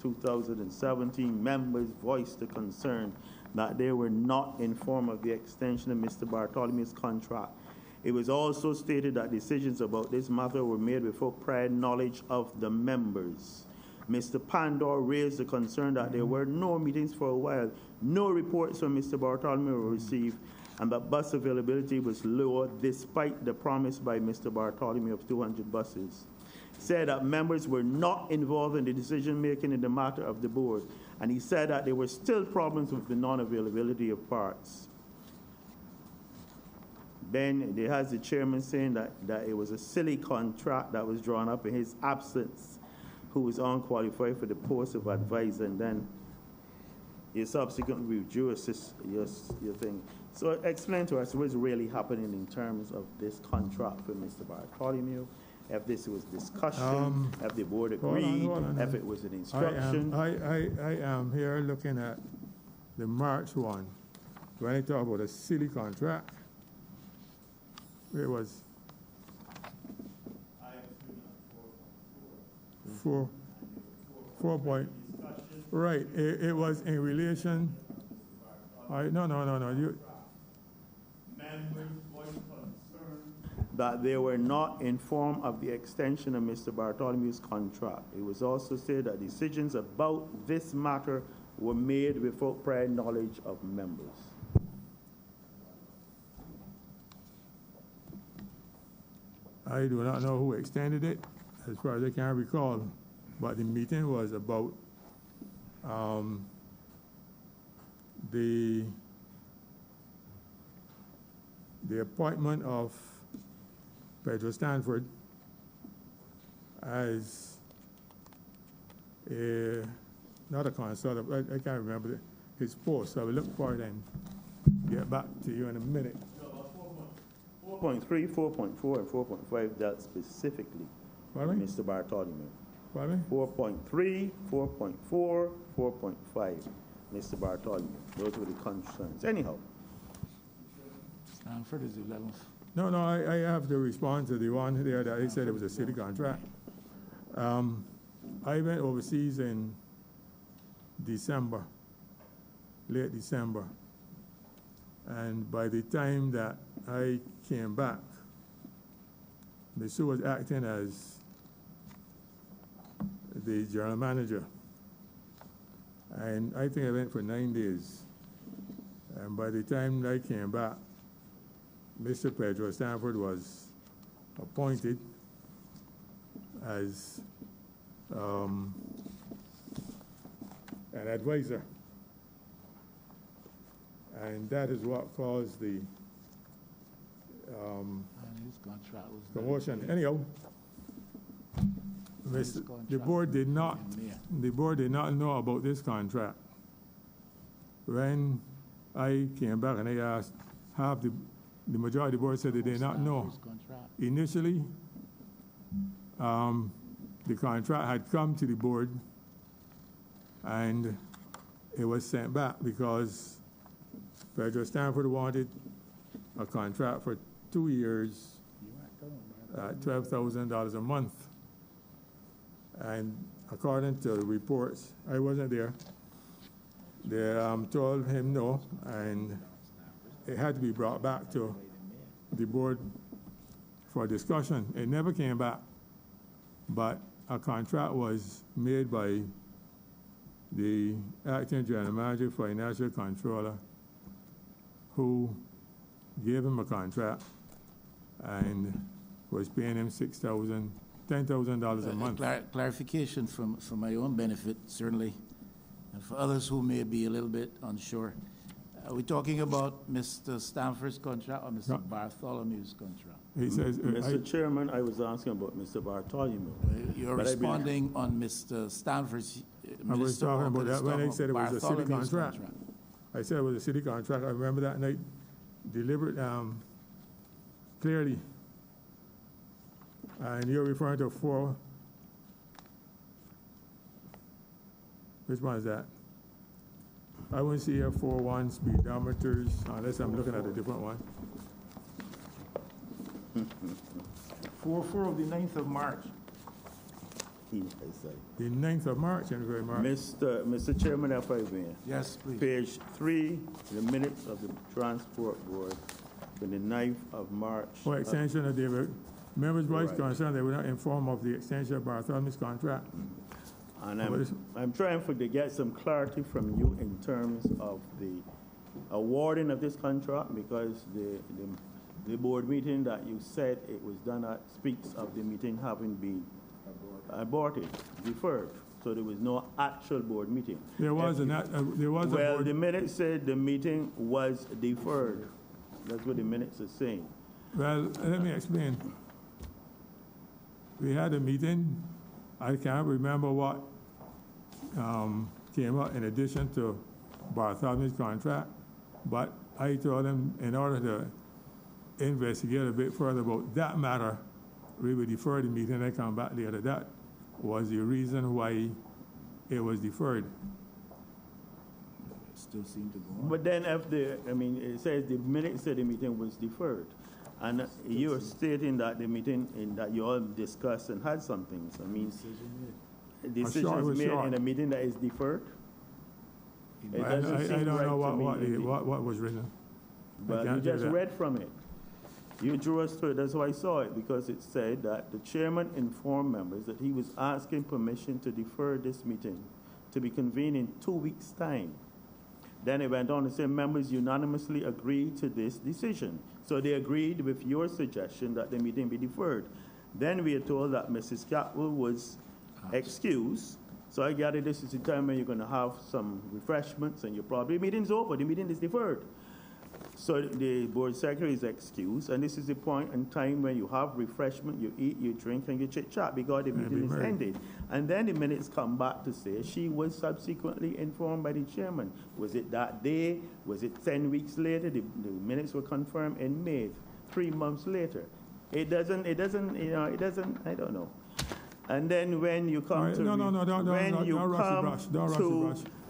2017, members voiced the concern that they were not informed of the extension of Mr. Bartholomew's contract. It was also stated that decisions about this matter were made without prior knowledge of the members. Mr. Pandor raised the concern that there were no meetings for a while, no reports from Mr. Bartholomew were received, and that bus availability was lower despite the promise by Mr. Bartholomew of 200 buses. Said that members were not involved in the decision-making in the matter of the board, and he said that there were still problems with the non-availability of parts. Then there has the chairman saying that it was a silly contract that was drawn up in his absence, who was unqualified for the post of advisor, and then you subsequently withdrew your thing. So explain to us what's really happening in terms of this contract for Mr. Bartholomew, if this was discussion, if the board agreed,
hold on.
if it was an instruction.
I am here looking at the March one, when they talk about a silly contract. It was 4 point. Right. It was in relation. No. You.
Members voiced concern that they were not informed of the extension of Mr. Bartholomew's contract. It was also said that decisions about this matter were made without prior knowledge of members.
I do not know who extended it, as far as I can recall, but the meeting was about the appointment of Pedro Stanford as not a consultant, I can't remember his post, so I will look for it and get back to you in a minute.
4.3, 4.4, and 4.5 dealt specifically with Mr. Bartholomew. 4.3, 4.4, 4.5, Mr. Bartholomew. Those were the concerns. Anyhow.
Stanford is the 11th.
No, I have to respond to the one there that he said it was a city contract. I went overseas in December, late December. And by the time that I came back, Ms. Sue was acting as the general manager. And I think I went for 9 days. And by the time I came back, Mr. Pedro Stanford was appointed as an advisor. And that is what caused the
And his contract was done
promotion. Anyhow,
His
the
contract
board did not,
in May.
the board did not know about this contract. When I came back and I asked, half the majority of the board said they did not know.
His contract.
Initially, the contract had come to the board and it was sent back because Pedro Stanford wanted a contract for 2 years at $12,000 a month. And according to the reports, I wasn't there. They told him no, and it had to be brought back to the board for discussion. It never came back, but a contract was made by the acting general manager, financial controller, who gave him a contract and was paying him $10,000 a month.
Clarification for my own benefit, certainly, and for others who may be a little bit unsure. Are we talking about Mr. Stanford's contract or Mr.
No.
Bartholomew's contract?
He says,
Mr. Chairman, I was asking about Mr. Bartholomew.
You're
But I believe-
responding on Mr. Stanford's.
I was
Minister
talking
Walker
about
is
that when
talking
they said it was a city
Bartholomew's
contract. I said it was a city contract. I remember that night deliberate clearly. And you're referring to 4. Which one is that? I wouldn't see here 4-1 speedometers unless I'm looking at a different one.
4 of the 9th of March.
The 9th of March, and very March.
Mr. Chairman, if I may.
Yes, please.
Page 3, the minutes of the Transport Board for the 9th of March.
For extension of the members' voice
Right.
concerned, they were not informed of the extension of Bartholomew's contract.
And
What is-
I'm trying to get some clarity from you in terms of the awarding of this contract, because the board meeting that you said it was done at speaks of the meeting having been aborted, deferred. So there was no actual board meeting.
There was a
Well,
board.
the minutes said the meeting was deferred. That's what the minutes are saying.
Well, let me explain. We had a meeting. I can't remember what came up in addition to Bartholomew's contract, but I told him in order to investigate a bit further about that matter, we would defer the meeting and come back later. That was the reason why it was deferred.
Still seem to go on.
But then it says the minutes said the meeting was deferred. And you're stating that the meeting, that you all discussed and had some things. I mean, decisions made in a meeting that is deferred? It
I
doesn't seem
don't
right
know
to me.
what was written.
But you
can't do
just
that.
read from it. You drew us to it, that's why I saw it, because it said that the chairman informed members that he was asking permission to defer this meeting to be convened in 2 weeks' time. Then it went on to say members unanimously agreed to this decision. So they agreed with your suggestion that the meeting be deferred. Then we are told that Mrs. Catwell was excused. So I gather this is the time when you're going to have some refreshments and the meeting's over, the meeting is deferred. So the board secretary is excused, and this is the point in time when you have refreshment, you eat, you drink, and you chit-chat because the meeting is ended. And then the minutes come back to say she was subsequently informed by the chairman. Was it that day? Was it 10 weeks later? The minutes were confirmed in May, 3 months later. It doesn't, I don't know. And then when you come
All right,
to
no, don't rush.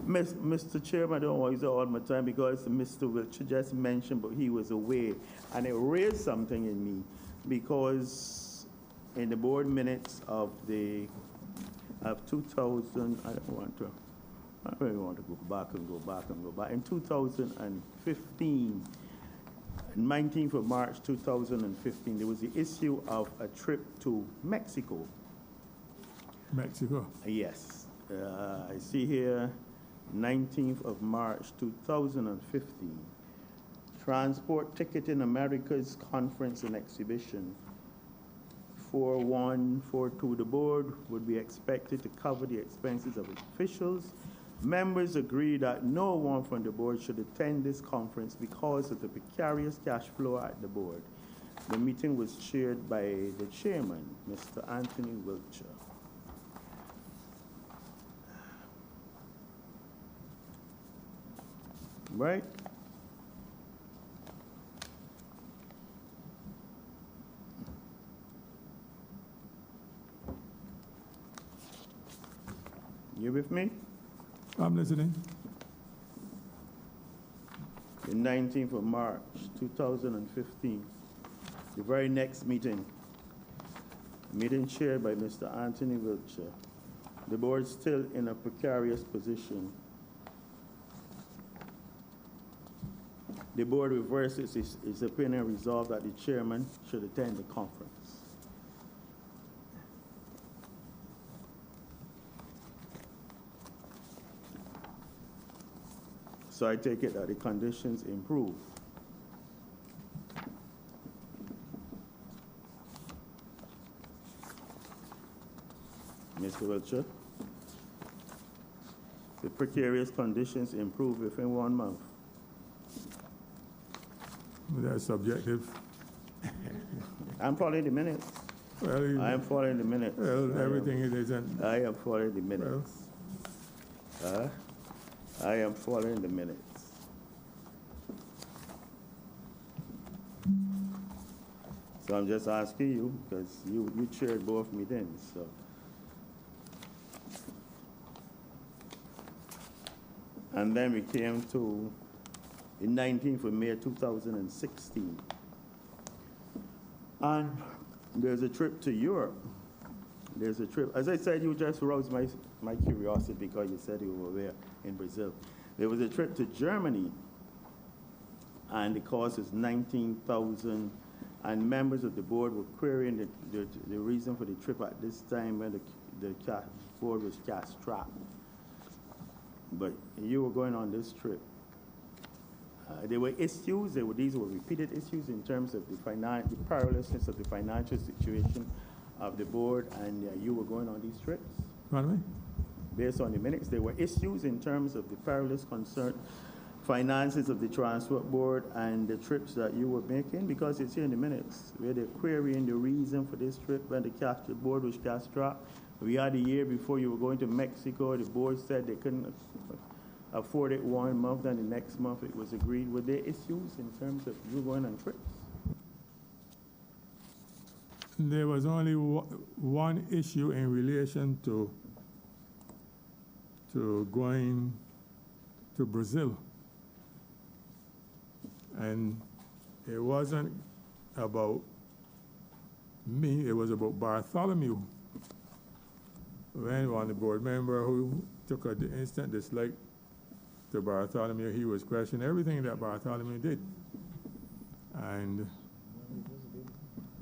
Mr. Chairman, I don't want to use all my time because Mr. Wiltshire just mentioned, but he was away, and it raised something in me because in the board minutes of 2000, I really want to go back. In 2015, 19th of March 2015, there was the issue of a trip to Mexico.
Mexico.
Yes. I see here 19th of March 2015. Transport Ticketing Americas Conference and Exhibition. 4142. The board would be expected to cover the expenses of its officials. Members agree that no one from the board should attend this conference because of the precarious cash flow at the board. The meeting was chaired by the chairman, Mr. Anthony Wiltshire. Right? You with me?
I'm listening.
The 19th of March, 2015, the very next meeting chaired by Mr. Anthony Wiltshire. The board still in a precarious position. The board reverses its opinion and resolved that the chairman should attend the conference. So I take it that the conditions improve. Mr. Wiltshire, the precarious conditions improve within 1 month.
That's subjective.
I'm following the minutes.
Well,
I am following the minutes.
well, everything isn't.
I am following the minutes. I am following the minutes. So I'm just asking you, because you chaired both meetings, so. And then we came to the 19th of May 2016. And there's a trip to Europe. There's a trip. As I said, you just roused my curiosity because you said you were there in Brazil. There was a trip to Germany, and the cost is $19,000. And members of the board were querying the reason for the trip at this time when the board was cash-strapped. But you were going on this trip. There were issues. These were repeated issues in terms of the perilousness of the financial situation of the board, and you were going on these trips.
Pardon me?
Based on the minutes, there were issues in terms of the perilous finances of the transport board and the trips that you were making, because it's here in the minutes where they're querying the reason for this trip when the board was cash-strapped. We had a year before you were going to Mexico. The board said they couldn't afford it 1 month, and the next month it was agreed. Were there issues in terms of you going on trips?
There was only one issue in relation to going to Brazil. And it wasn't about me, it was about Bartholomew. When one the board member who took an instant dislike to Bartholomew, he was questioning everything that Bartholomew did. And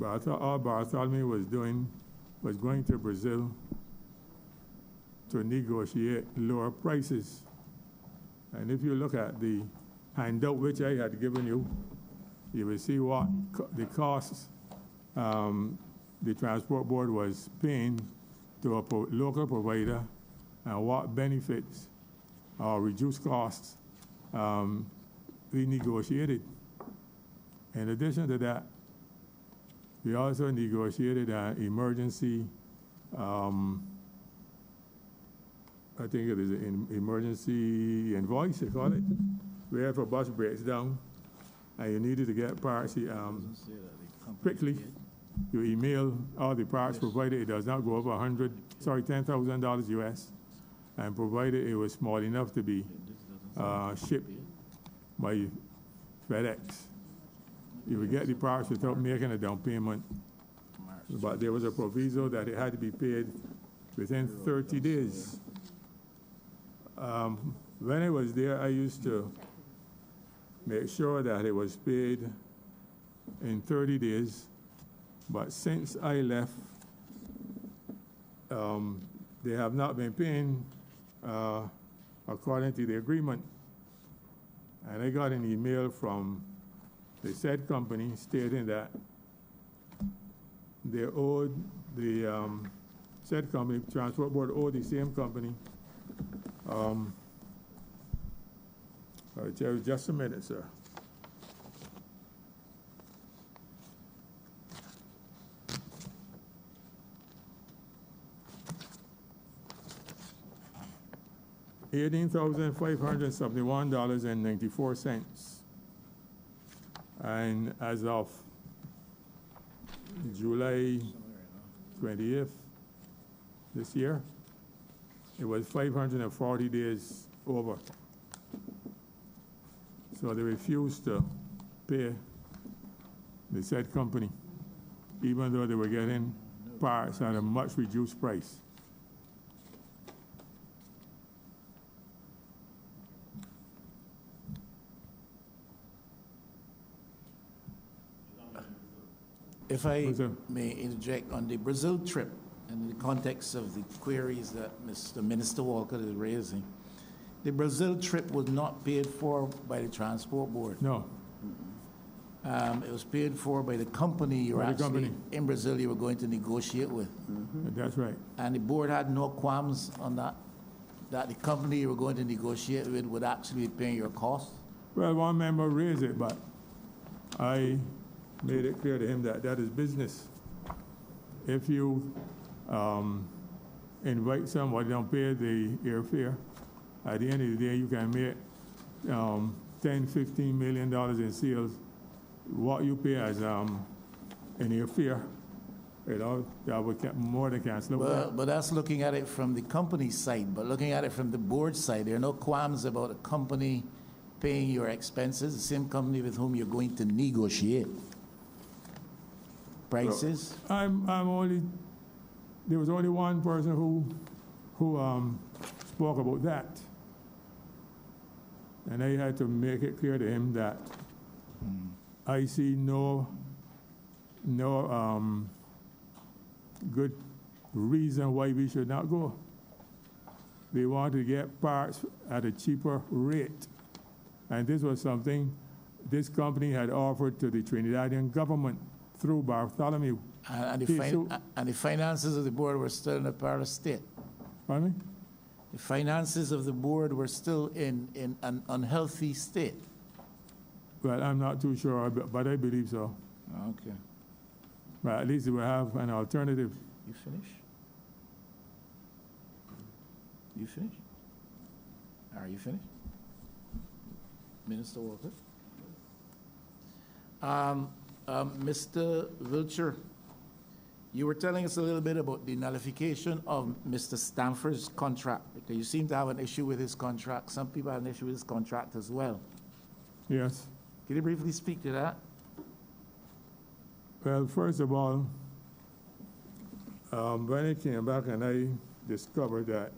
all Bartholomew was doing was going to Brazil to negotiate lower prices. And if you look at the handout which I had given you, you will see what the costs the transport board was paying to a local provider and what benefits or reduced costs we negotiated. In addition to that, we also negotiated an emergency, I think it is an emergency invoice, they call it, where if a bus breaks down and you needed to get parts quickly, you email all the parts provided it does not go over $10,000 US, and provided it was small enough to be shipped by FedEx. You would get the parts without making a down payment, but there was a proviso that it had to be paid within 30 days. When I was there, I used to make sure that it was paid in 30 days, but since I left, they have not been paying according to the agreement. And I got an email from the said company stating that they owed the said company, Transport Board owed the same company. I'll tell you just a minute, sir. $18,571.94. And as of July 20th this year, it was 540 days over. So they refused to pay the said company, even though they were getting parts at a much reduced price.
If I may interject on the Brazil trip, in the context of the queries that Mr. Minister Walker is raising, the Brazil trip was not paid for by the Transport Board.
No.
It was paid for by the company you were actually in Brazil you were going to negotiate with.
That's right.
And the board had no qualms on that the company you were going to negotiate with would actually be paying your costs?
Well, one member raised it, but I made it clear to him that that is business. If you invite somebody, don't pay the airfare, at the end of the day, you can make $10, $15 million in sales. What you pay as an airfare, you know, that would more than cancel.
Well, but that's looking at it from the company side. But looking at it from the board side, there are no qualms about a company paying your expenses, the same company with whom you're going to negotiate prices.
There was only one person who spoke about that. And I had to make it clear to him that I see no good reason why we should not go. They want to get parts at a cheaper rate. And this was something this company had offered to the Trinidadian government through Bartholomew.
And the finances of the board were still in a part of state.
Pardon me?
The finances of the board were still in an unhealthy state.
Well, I'm not too sure, but I believe so.
Okay.
But at least we have an alternative.
You finish? You finish? Are you finished? Minister Walker? Mr. Wiltshire, you were telling us a little bit about the nullification of Mr. Stanford's contract. You seem to have an issue with his contract. Some people have an issue with his contract as well.
Yes.
Can you briefly speak to that?
Well, first of all, when I came back and I discovered that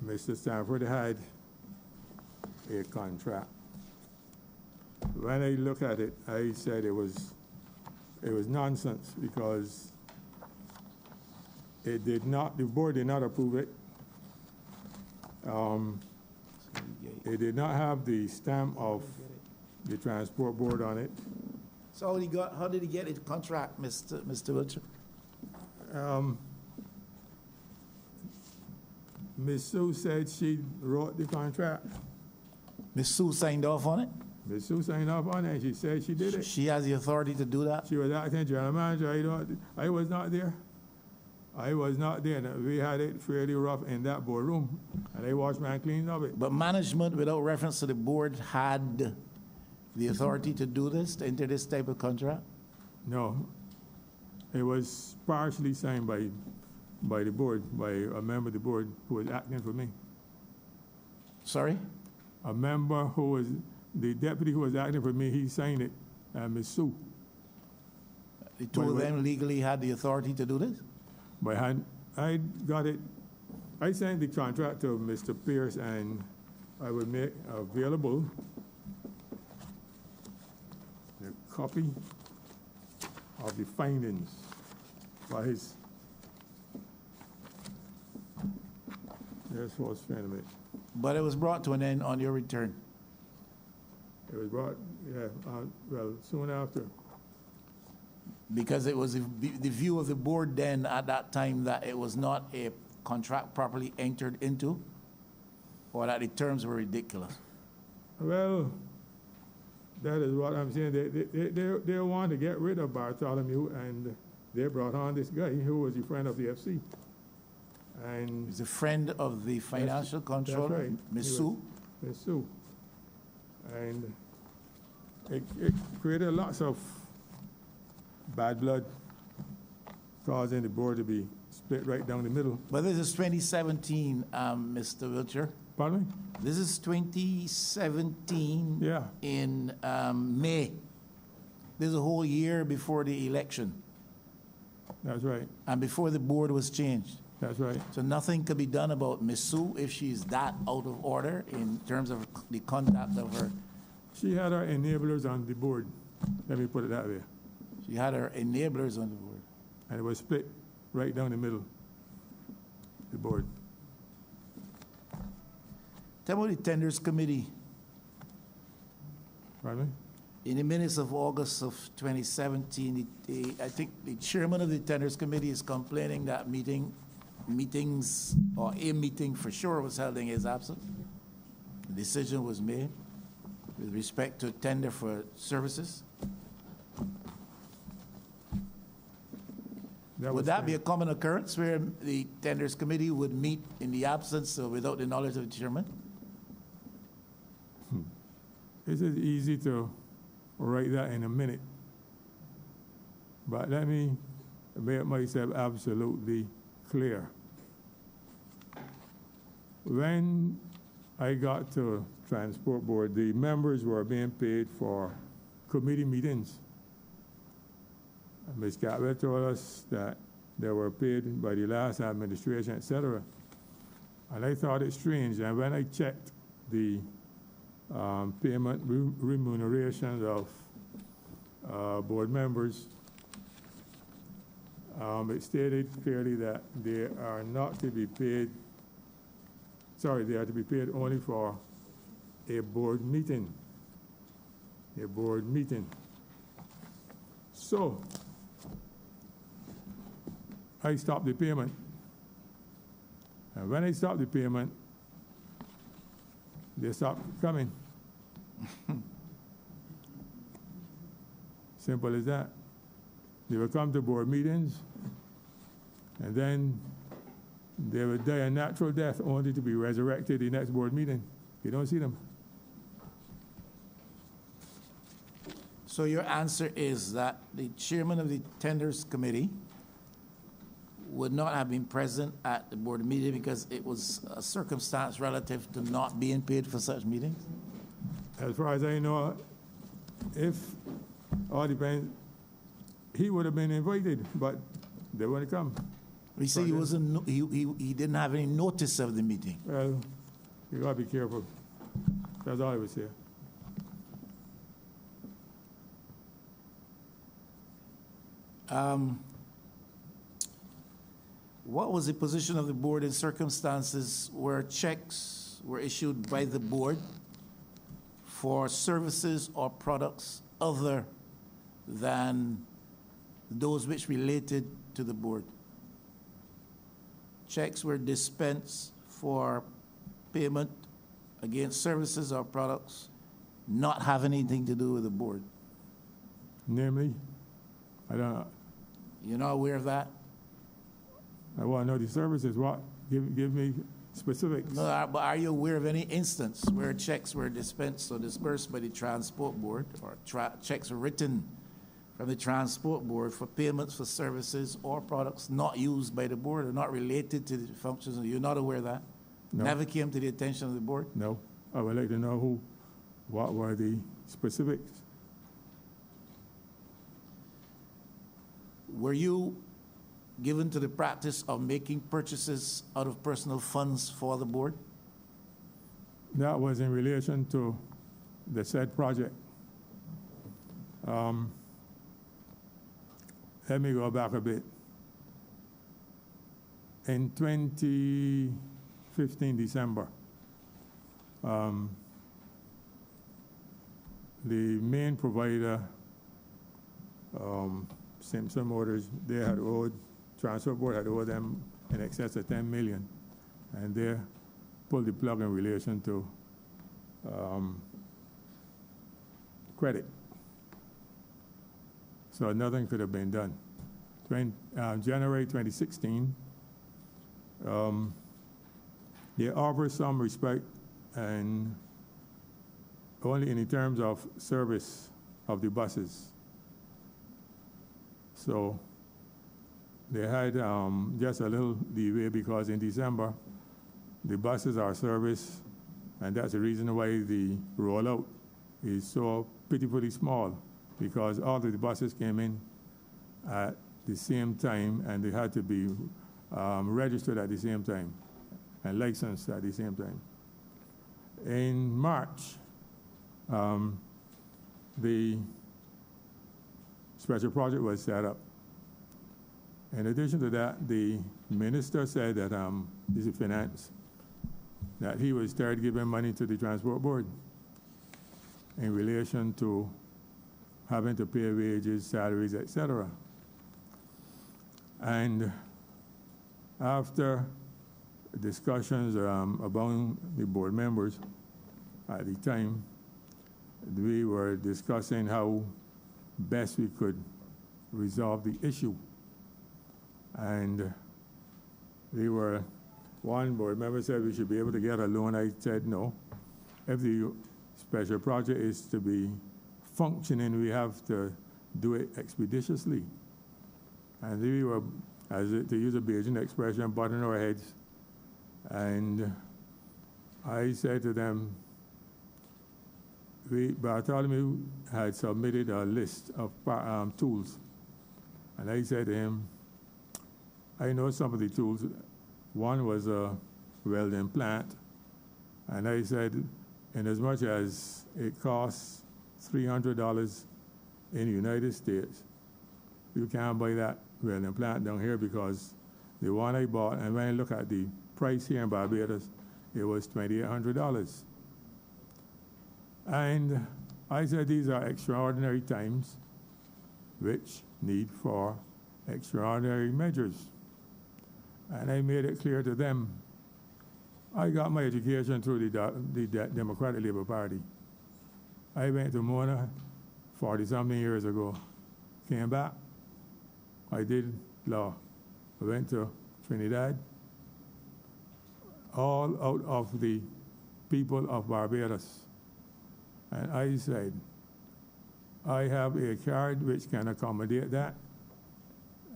Mr. Stanford had a contract, when I look at it, I said it was nonsense because the board did not approve it. It did not have the stamp of the Transport Board on it.
So how did he get his contract, Mr. Wiltshire?
Ms. Sue said she wrote the contract.
Ms. Sue signed off on it?
Ms. Sue signed off on it, and she said she did it.
She has the authority to do that?
She was acting general manager. I was not there. I was not there. We had it fairly rough in that boardroom, and I watched man clean of it.
But management, without reference to the board, had the authority to do this, to enter this type of contract?
No, it was partially signed by the board, by a member of the board who was acting for me.
Sorry?
A member who was, the deputy who was acting for me, he signed it, Ms. Sue.
The two of them legally had the authority to do this?
But I got it, I sent the contract to Mr. Pierce, and I would make available the copy of the findings by his, that's what's trying to make.
But it was brought to an end on your return.
It was brought, yeah, well, soon after.
Because it was the view of the board then at that time that it was not a contract properly entered into, or that the terms were ridiculous.
Well, that is what I'm saying. They want to get rid of Bartholomew, and they brought on this guy who was a friend of the FC. And
He's a friend of the financial controller,
right.
Ms. Sue.
Ms. Sue. And it created lots of bad blood, causing the board to be split right down the middle.
But this is 2017, Mr. Wiltshire.
Pardon me?
This is 2017
Yeah.
in May. This is a whole year before the election
That's right.
and before the board was changed.
That's right.
So nothing could be done about Ms. Sue if she's that out of order in terms of the conduct of her.
She had her enablers on the board. Let me put it that way.
She had her enablers on the board.
And it was split right down the middle, the board.
Tell me about the tenders committee.
Pardon me?
In the minutes of August of 2017, I think the chairman of the tenders committee is complaining that meetings, or a meeting for sure was held in his absence. A decision was made with respect to tender for services. Would that be a common occurrence where the tenders committee would meet in the absence or without the knowledge of the chairman?
This is easy to write that in a minute. But let me make myself absolutely clear. When I got to Transport Board, the members were being paid for committee meetings. Ms. Catwell told us that they were paid by the last administration, etc. And I thought it strange. And when I checked the payment remunerations of board members, it stated clearly that they are not to be paid, they are to be paid only for a board meeting. A board meeting. So, I stopped the payment. And when I stopped the payment, they stopped coming. Simple as that. They would come to board meetings, and then they would die a natural death only to be resurrected the next board meeting. You don't see them.
So your answer is that the chairman of the tenders committee would not have been present at the board meeting because it was a circumstance relative to not being paid for such meetings?
As far as I know, if all depends, he would have been invited, but they wouldn't come.
He said he wasn't. He didn't have any notice of the meeting.
Well, you gotta be careful. That's all I would say.
What was the position of the board in circumstances where checks were issued by the board for services or products other than those which related to the board? Checks were dispensed for payment against services or products not having anything to do with the board.
Namely, I don't know.
You're not aware of that?
I want to know the services. What? Give me specifics.
No, but are you aware of any instance where checks were dispensed or disbursed by the Transport Board, or checks were written from the Transport Board for payments for services or products not used by the board or not related to the functions. You're not aware of that?
No.
Never came to the attention of the board?
No. I would like to know what were the specifics.
Were you given to the practice of making purchases out of personal funds for the board?
That was in relation to the said project. Let me go back a bit. In 2015, December, the main provider, Simpson Motors, they had owed, Transport Board had owed them in excess of $10 million, and they pulled the plug in relation to credit. So nothing could have been done. January 2016, they offer some respect and only in terms of service of the buses. So they had just a little leeway because in December, the buses are serviced, and that's the reason why the rollout is so pitifully small, because all of the buses came in at the same time and they had to be registered at the same time and licensed at the same time. In March, the special project was set up. In addition to that, the minister said that, this is finance, that he would start giving money to the Transport Board in relation to having to pay wages, salaries, etc. And after discussions among the board members at the time, we were discussing how best we could resolve the issue. And one board member said we should be able to get a loan. I said no. If the special project is to be functioning, we have to do it expeditiously. And we were, to use a Bajan expression, butting our heads. And I said to them, Bartholomew had submitted a list of tools. And I said to him, I know some of the tools. One was a welding plant. And I said, in as much as it costs $300 in the United States, you can't buy that welding plant down here because the one I bought, and when I look at the price here in Barbados, it was $2,800. And I said, these are extraordinary times which need for extraordinary measures. And I made it clear to them, I got my education through the Democratic Labour Party. I went to Mona 40-something years ago, came back, I did law. I went to Trinidad, all out of the people of Barbados. And I said, I have a card which can accommodate that,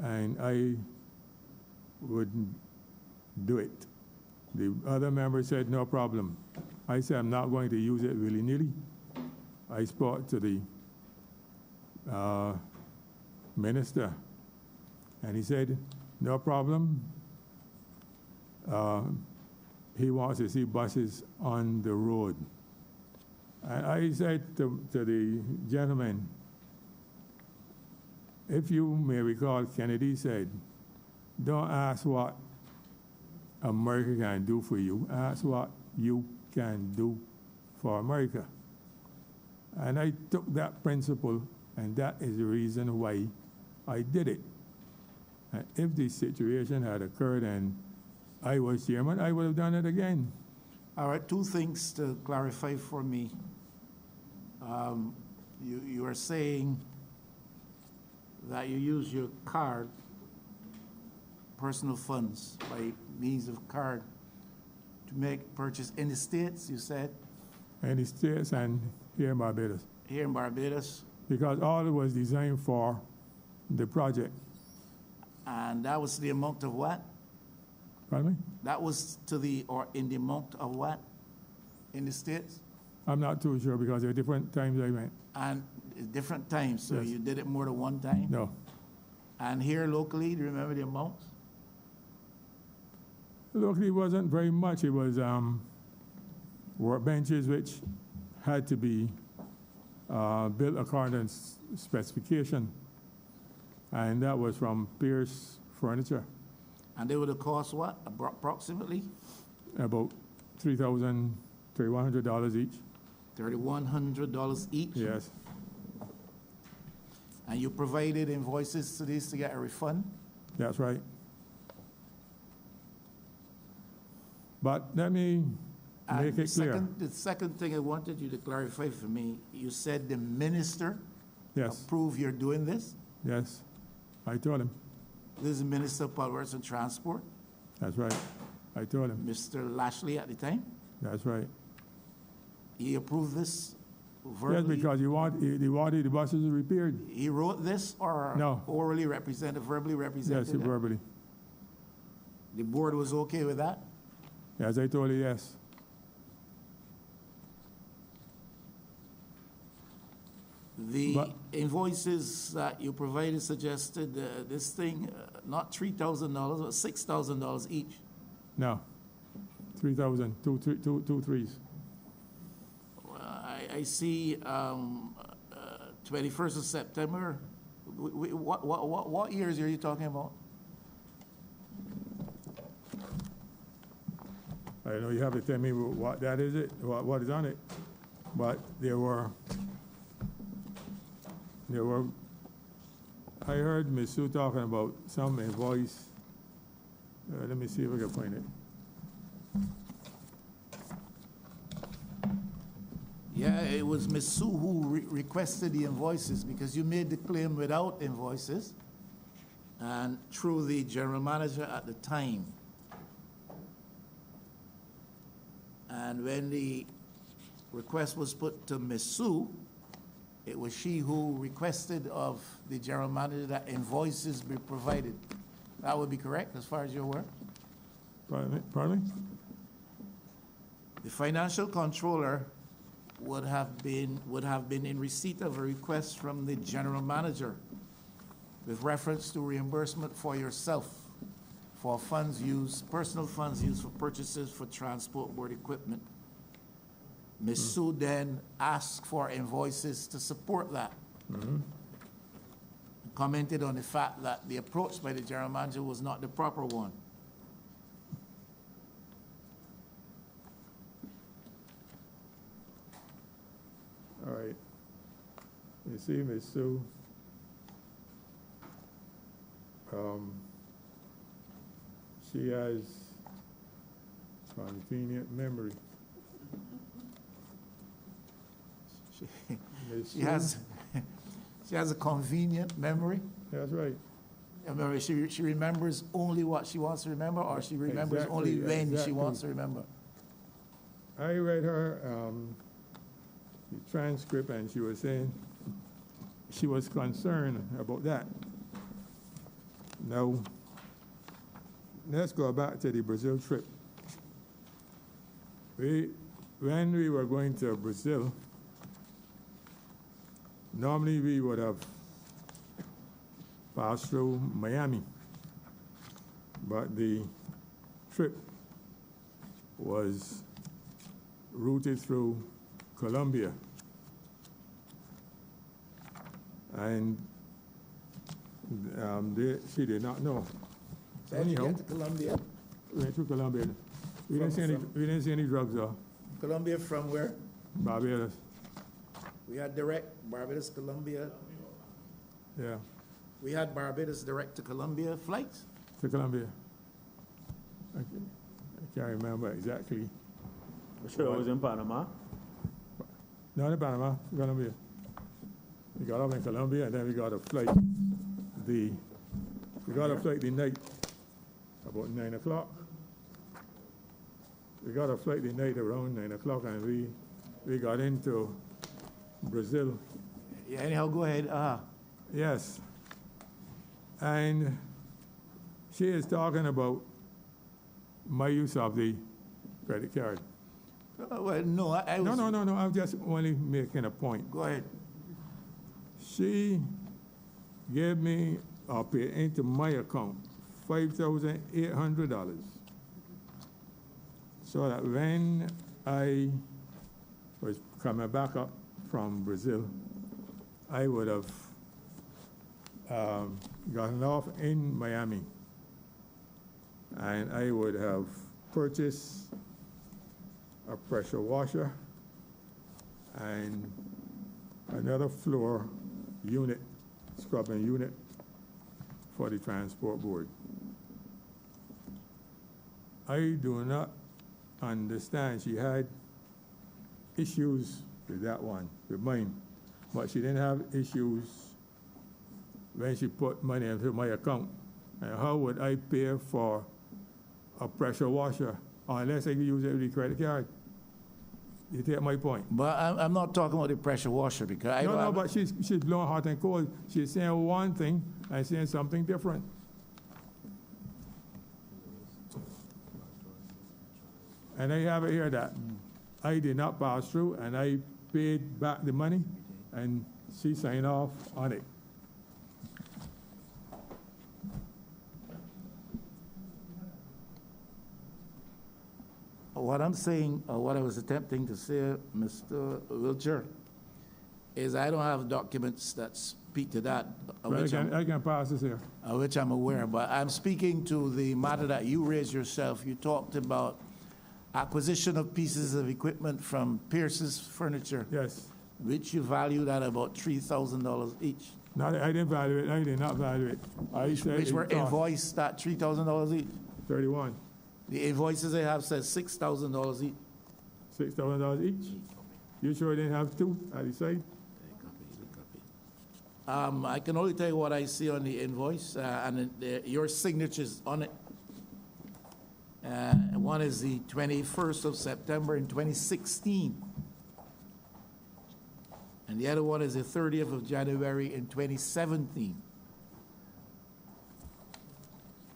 and I wouldn't do it. The other member said, no problem. I said, I'm not going to use it willy-nilly. I spoke to the minister, and he said, no problem. He wants to see buses on the road. And I said to the gentleman, if you may recall, Kennedy said, don't ask what America can do for you, ask what you can do for America. And I took that principle, and that is the reason why I did it. And if this situation had occurred and I was chairman, I would have done it again.
All right, two things to clarify for me. You are saying that you use your card, personal funds, by means of card, to make purchase in the States, you said?
In the States and here in Barbados.
Here in Barbados,
because all it was designed for the project.
And that was the amount of what?
Pardon me?
That was to the, or in the amount of what? In the States?
I'm not too sure because there are different times I went.
And different times, so
Yes.
you did it more than one time?
No.
And here locally, do you remember the amounts?
Locally, it wasn't very much. It was workbenches which had to be built according to specification. And that was from Pierce Furniture,
And they would have cost what, approximately?
about $3,100 each.
$3,100 each?
Yes,
And you provided invoices to this to get a refund?
that's right. But let me
And
make it clear.
The second thing I wanted you to clarify for me, you said the minister
Yes,
approved you're doing this?
yes, I told him.
This is the Minister of Public Works and Transport,
That's right. I told him.
Mr. Lashley at the time.
That's right.
He approved this
Yes,
verbally?
because he wanted the buses repaired.
He wrote this or
No.
orally represented, verbally represented?
Yes,
it?
verbally.
The board was okay with that?
As I told you, yes.
The
But-
invoices that you provided suggested this thing, not $3,000, but $6,000 each.
No. 3,000, two threes.
I see 21st of September. What years are you talking about?
I know you have to tell me what that is, what is on it. But there were, I heard Ms. Sue talking about some invoice. Let me see if I can find it.
Yeah, it was Ms. Sue who requested the invoices because you made the claim without invoices and through the general manager at the time. And when the request was put to Ms. Sue, it was she who requested of the general manager that invoices be provided. That would be correct as far as you're aware?
Pardon me?
The financial controller would have been in receipt of a request from the general manager with reference to reimbursement for yourself for funds used, personal funds used for purchases for transport board equipment. Ms. Sue then asked for invoices to support that. Commented on the fact that the approach by the general manager was not the proper one.
All right. You see, Ms. Sue, she has convenient memory. Ms. Sue-
She has a convenient memory.
That's right.
Remember, she remembers only what she wants to remember, or she remembers only
Exactly,
when she
exactly.
wants to remember.
I read her the transcript, and she was saying she was concerned about that. Now, let's go back to the Brazil trip. When we were going to Brazil, normally we would have passed through Miami, but the trip was routed through Colombia. And she did not know.
So how'd you
Anyhow,
get to Colombia?
we went through Colombia. We didn't see any drugs though.
Colombia from where?
Barbados.
We had direct Barbados, Colombia.
Yeah,
We had Barbados direct to Colombia flights.
to Colombia. I can't remember exactly.
Sure, it was in Panama.
No, in Panama, Colombia. We got off in Colombia, and then we got a flight. We got a flight the night about 9 o'clock. We got a flight the night around 9 o'clock, and we got into Brazil
Yeah, anyhow, go ahead.
Yes. And she is talking about my use of the credit card.
Well, no, I was...
No, I'm just only making a point.
Go ahead.
She gave me, or pay into my account, $5,800. So that when I was coming back up from Brazil, I would have gotten off in Miami. And I would have purchased a pressure washer and another floor unit, scrubbing unit for the transport board. I do not understand. She had issues with that one, with mine, but she didn't have issues when she put money into my account. And how would I pay for a pressure washer unless I could use it with the credit card? You take my point?
But I'm not talking about the pressure washer because I don't
No,
have...
but she's blowing hot and cold. She's saying one thing and saying something different. And I have it here that I did not pass through and I paid back the money and she signed off on it.
What I'm saying, or what I was attempting to say, Mr. Wiltshire, is I don't have documents that speak to that,
But I can pass this here.
which I'm aware, but I'm speaking to the matter that you raised yourself. You talked about acquisition of pieces of equipment from Pierce's Furniture,
Yes.
which you valued at about $3,000 each,
No, I didn't value it. I did not value it. I said
which
it
were
cost
invoiced at $3,000 each.
31,
The invoices they have says $6,000 each.
$6,000 each. You sure didn't have two at the side?
I can only tell you what I see on the invoice, and your signatures on it. One is the 21st of September in 2016. And the other one is the 30th of January in 2017.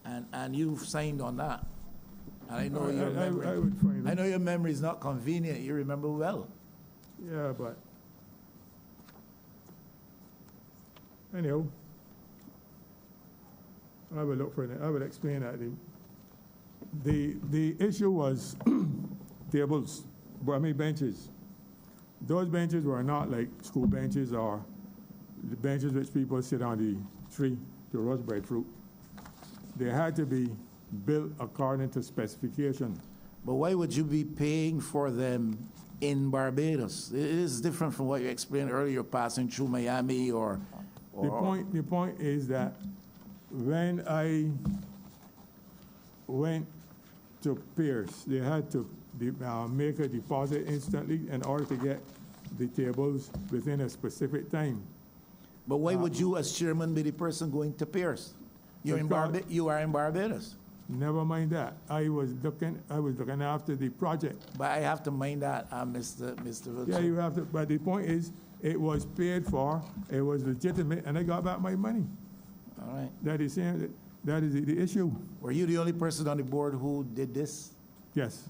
And you've signed on that. And I know your memory.
I would find
I
it.
know your memory is not convenient. You remember well.
Yeah, but anyhow, I will look for it. I will explain that. The issue was tables, benches. Those benches were not like school benches or the benches which people sit on the tree to roast breadfruit. They had to be built according to specification.
But why would you be paying for them in Barbados? It is different from what you explained earlier, passing through Miami or
The point is that when I went to Pierce, they had to make a deposit instantly in order to get the tables within a specific time.
But why would you, as chairman, be the person going to Pierce? You are in Barbados.
Never mind that. I was looking after the project.
But I have to mind that, Mr. Wilson.
Yeah, you have to. But the point is, it was paid for. It was legitimate, and I got back my money.
All right.
That is saying that is the issue.
Were you the only person on the board who did this?
Yes.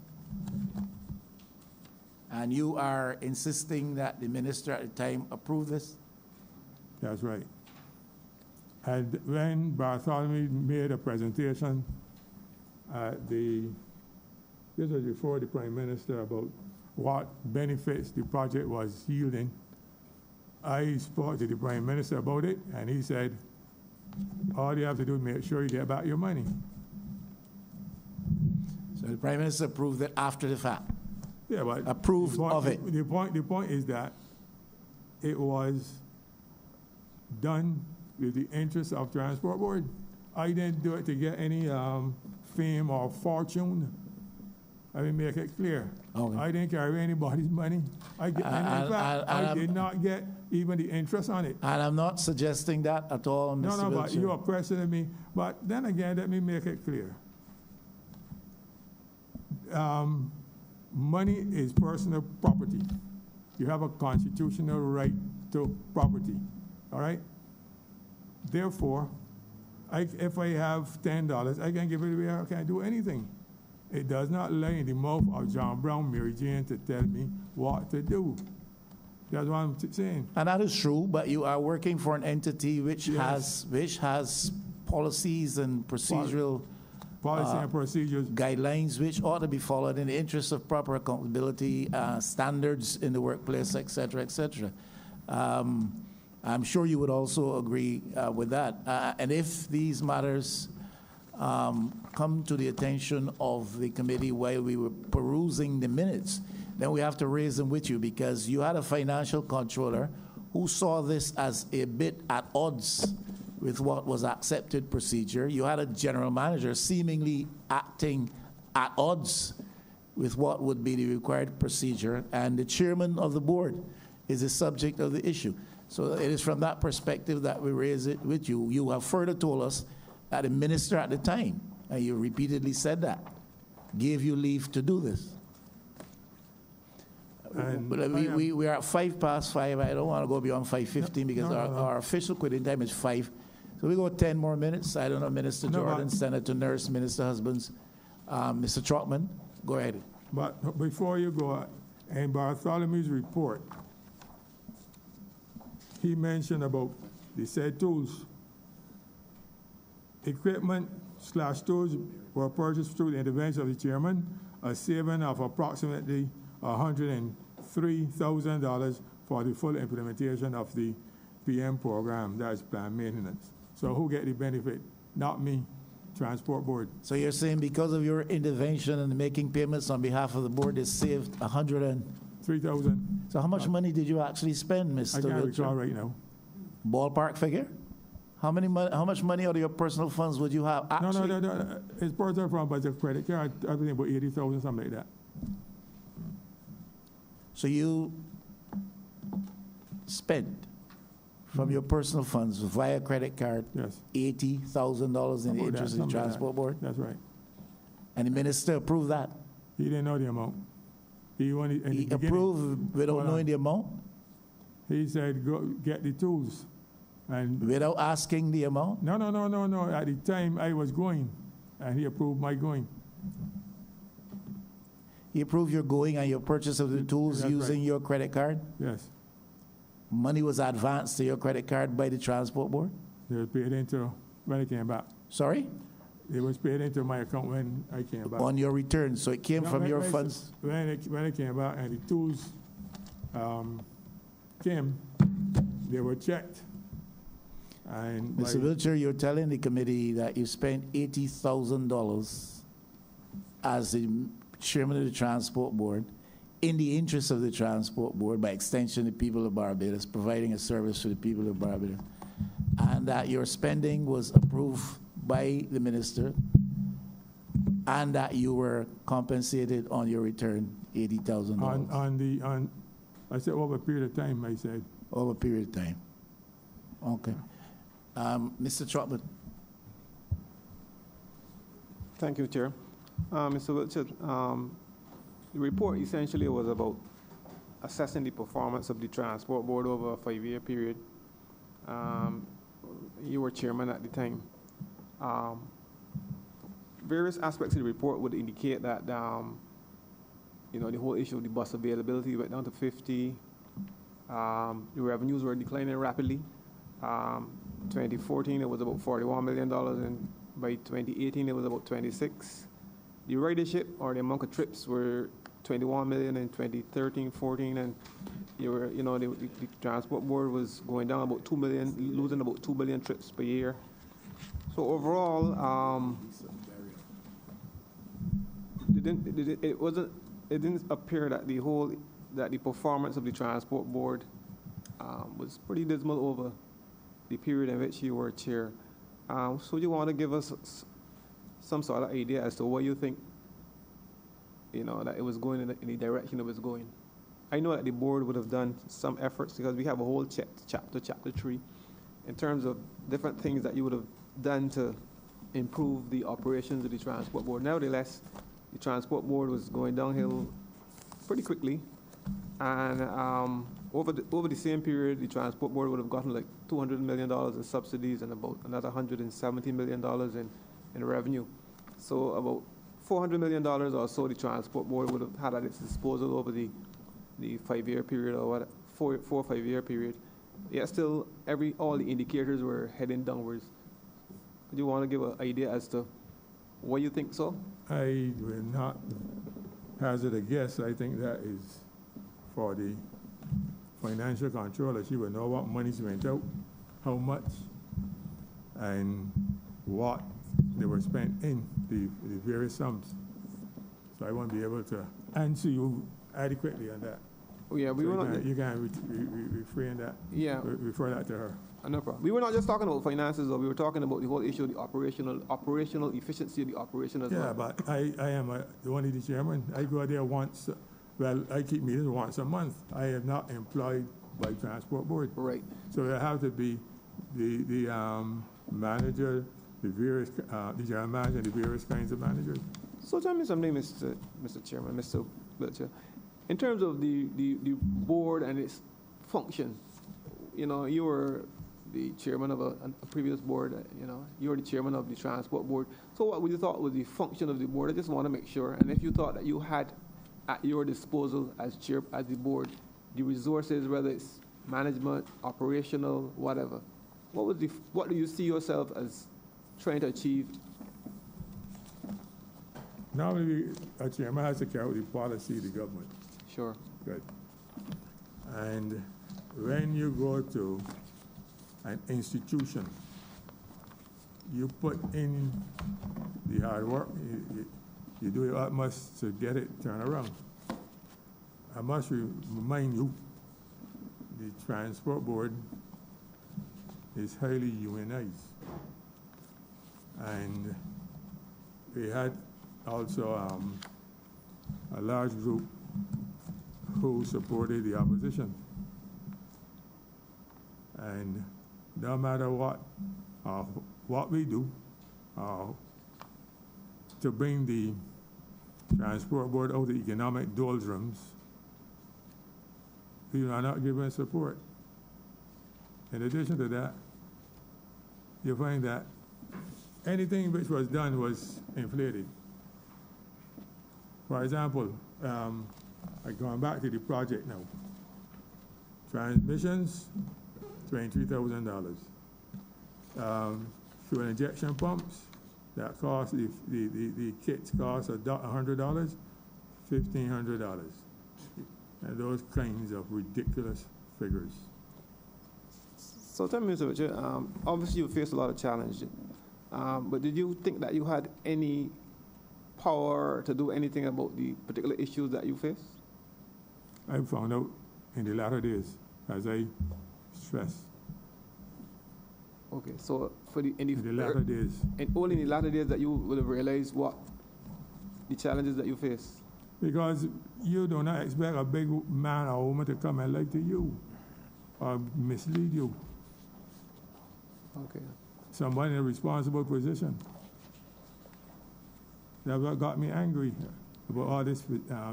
And you are insisting that the minister at the time approve this?
That's right. And when Bartholomew made a presentation this was before the Prime Minister, about what benefits the project was yielding, I spoke to the Prime Minister about it, and he said, all you have to do is make sure you get back your money.
So the Prime Minister approved it after the fact?
Yeah, but
Approved of it?
The point is that it was done with the interest of Transport Board. I didn't do it to get any fame or fortune. I mean, make it clear.
Okay.
I didn't carry anybody's money. I did not get even the interest on it.
And I'm not suggesting that at all, Mr.
No, but
Wilson.
you are questioning me. But then again, let me make it clear. Money is personal property. You have a constitutional right to property, all right? Therefore, if I have $10, I can give it away, I can't do anything. It does not lay in the mouth of John Brown, Mary Jane, to tell me what to do. That's what I'm saying.
And that is true, but you are working for an entity which
Yes.
has policies and procedural
Policy and procedures.
guidelines which ought to be followed in the interest of proper accountability, standards in the workplace, et cetera, et cetera. I'm sure you would also agree with that. And if these matters come to the attention of the committee while we were perusing the minutes, then we have to raise them with you, because you had a financial controller who saw this as a bit at odds with what was accepted procedure. You had a general manager seemingly acting at odds with what would be the required procedure, and the chairman of the board is the subject of the issue. So it is from that perspective that we raise it with you. You have further told us that the minister at the time, and you repeatedly said that, gave you leave to do this.
And
But we are at 5:05. I don't want to go beyond 5:15 because
No.
our official quitting time is 5. So we go 10 more minutes. I don't know, Minister
No,
Jordan, Senator Nurse, Minister Husbands, Mr. Trotman, go ahead.
But before you go, in Bartholomew's report, he mentioned about the said tools. Equipment/tools were purchased through the intervention of the chairman, a saving of approximately $103,000 for the full implementation of the PM program, that is planned maintenance. So who get the benefit? Not me, Transport Board.
So you're saying because of your intervention and making payments on behalf of the board, it saved 100
$3,000.
So how much money did you actually spend,
I
Mr.
can't
Wiltshire?
recall right now.
Ballpark figure? How much money out of your personal funds would you have actually?
No. It's personal from but the credit card. I think about 80,000, something like that.
So you spent from your personal funds via credit card
Yes.
$80,000 in the
About that,
interest of the
something like that.
transport board?
That's right.
And the minister approved that?
He didn't know the amount. He only in the
He
beginning,
approved without
Hold on.
knowing the amount?
he said, "Go get the tools," and
Without asking the amount?
no. At the time, I was going, and he approved my going.
He approved your going and your purchase of the tools
That's
using your credit card?
Yes,
Money was advanced to your credit card by the transport board?
they was paid into when I came back.
Sorry?
It was paid into my account when I came back.
On your return, so it came
No,
from
when-
your
when-
funds?
When I came back and the tools came, they were checked. And
Mr. Wiltshire, you're telling the committee that you spent $80,000 as the chairman of the transport board in the interest of the transport board, by extension, the people of Barbados, providing a service to the people of Barbados, and that your spending was approved by the minister, and that you were compensated on your return $80,000
I said over a period of time, I said.
over a period of time. Okay. Mr. Trotman.
Thank you, Chair. Mr. Wiltshire, the report essentially was about assessing the performance of the transport board over a 5-year period. You were chairman at the time. Various aspects of the report would indicate that, the whole issue of the bus availability went down to 50. The revenues were declining rapidly. 2014, it was about $41 million, and by 2018, it was about 26. The ridership, or the amount of trips, were 21 million in 2013, 14, and the transport board was going down about 2 million, losing about 2 billion trips per year. So overall, it didn't appear that the performance of the transport board was pretty dismal over the period in which you were chair. So you want to give us some sort of idea as to what you think, that it was going in the direction it was going. I know that the board would have done some efforts, because we have a whole chapter 3, in terms of different things that you would have done to improve the operations of the transport board. Nevertheless, the transport board was going downhill pretty quickly, and over the same period, the transport board would have gotten like $200 million in subsidies and about another $170 million in revenue. So about $400 million or so the transport board would have had at its disposal over the 5-year period or what, 4 or 5 year period. Yet still, all the indicators were heading downwards. Do you want to give an idea as to why you think so?
I will not hazard a guess. I think that is for the financial controller. She will know what monies went out, how much, and what they were spent in the various sums. So I won't be able to answer you adequately on that.
Oh, yeah, we
So
were not.
you can refrain that.
Yeah.
Refer that to her.
No problem. We were not just talking about finances, though. We were talking about the whole issue of the operational efficiency of the operation as well.
Yeah, but I am only the chairman. I go there once. Well, I keep meetings once a month. I am not employed by Transport Board.
Right.
So it have to be the manager, the general manager, and the various kinds of managers.
So tell me something, Mr. Chairman, Mr. Belcher. In terms of the board and its function, you know, you were the chairman of a previous board, you know, you were the chairman of the transport board. So what would you thought was the function of the board? I just want to make sure. And if you thought that you had at your disposal as the board, the resources, whether it's management, operational, whatever, what do you see yourself as trying to achieve?
Normally, a chairman has to carry the policy of the government.
Sure.
Good. And when you go to an institution, you put in the hard work, you do your utmost to get it turned around. I must remind you, the transport board is highly unionized. And we had also a large group who supported the opposition. And no matter what we do to bring the transport board out of the economic doldrums, we are not given support. In addition to that, you find that anything which was done was inflated. For example, going back to the project now, transmissions, $23,000. Fuel injection pumps, that cost, the kits cost $100, $1,500. And those kinds of ridiculous figures.
So tell me, Mr. Richard, obviously you faced a lot of challenges, but did you think that you had any power to do anything about the particular issues that you faced?
I found out in the latter days, as I stressed.
Okay, so in
the latter days.
And only in the latter days that you would have realized what the challenges that you face?
Because you do not expect a big man or woman to come and lie to you or mislead you.
Okay.
Somebody in a responsible position. That's what got me angry about all these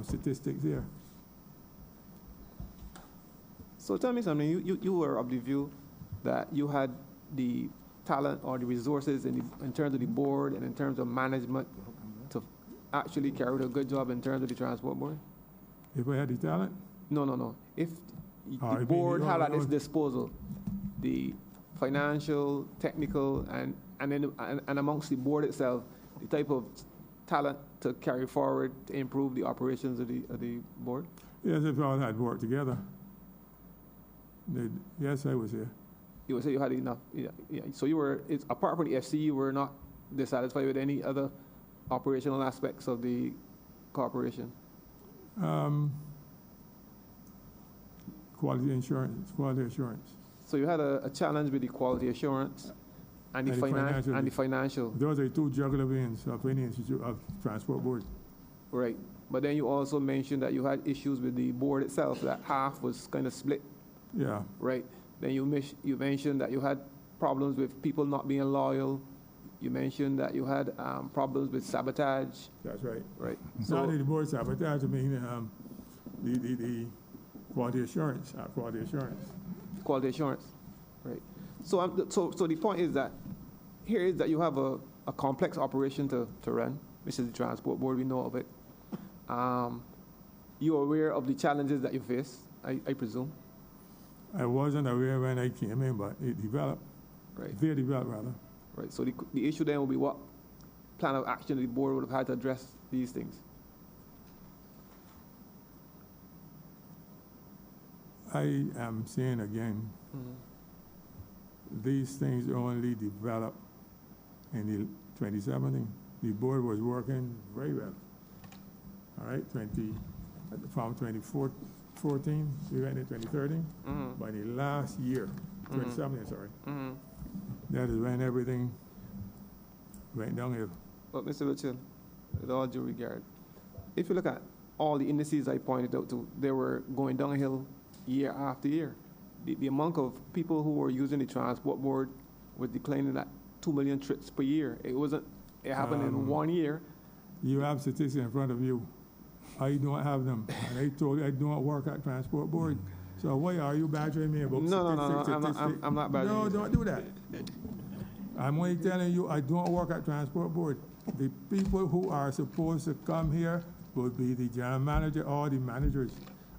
statistics here.
So tell me something. You were of the view that you had the talent or the resources in terms of the board and in terms of management to actually carry out a good job in terms of the transport board?
If I had the talent?
No. If the board had at its disposal the financial, technical, and amongst the board itself, the type of talent to carry forward to improve the operations of the board?
Yes, if all had worked together. Yes, I was here.
You would say you had enough. Yeah. So you were, apart from the FC, you were not dissatisfied with any other operational aspects of the corporation?
Quality assurance.
So you had a challenge with the quality assurance and the financial.
Those are two jugular veins of any institute of transport board.
Right. But then you also mentioned that you had issues with the board itself, that half was kind of split.
Yeah.
Right. Then you mentioned that you had problems with people not being loyal. You mentioned that you had problems with sabotage.
That's right.
Right.
Not only the board sabotage, I mean, Quality assurance, quality assurance.
Quality assurance, right? So, so the point is that here is that you have a complex operation to run, which is the transport board. We know of it. You're aware of the challenges that you face, I presume.
I wasn't aware when I came in, but it developed.
Right.
They developed, rather.
Right. So the issue then will be what plan of action the board would have had to address these things.
I am saying again, these things only developed in the 2017. The board was working very well. All right, from 2014, we went into 2013. By the last year, 2017, sorry, that is when everything went downhill.
But Mr. Wiltshire, with all due regard, if you look at all the indices I pointed out to, they were going downhill year after year. The amount of people who were using the transport board was declining at 2 million trips per year. It happened in 1 year.
You have statistics in front of you. I don't have them. And I told you I don't work at transport board. So why are you badgering me about statistics?
I'm not badgering you.
No, don't do that. I'm only telling you I don't work at transport board. The people who are supposed to come here would be the general manager or the managers.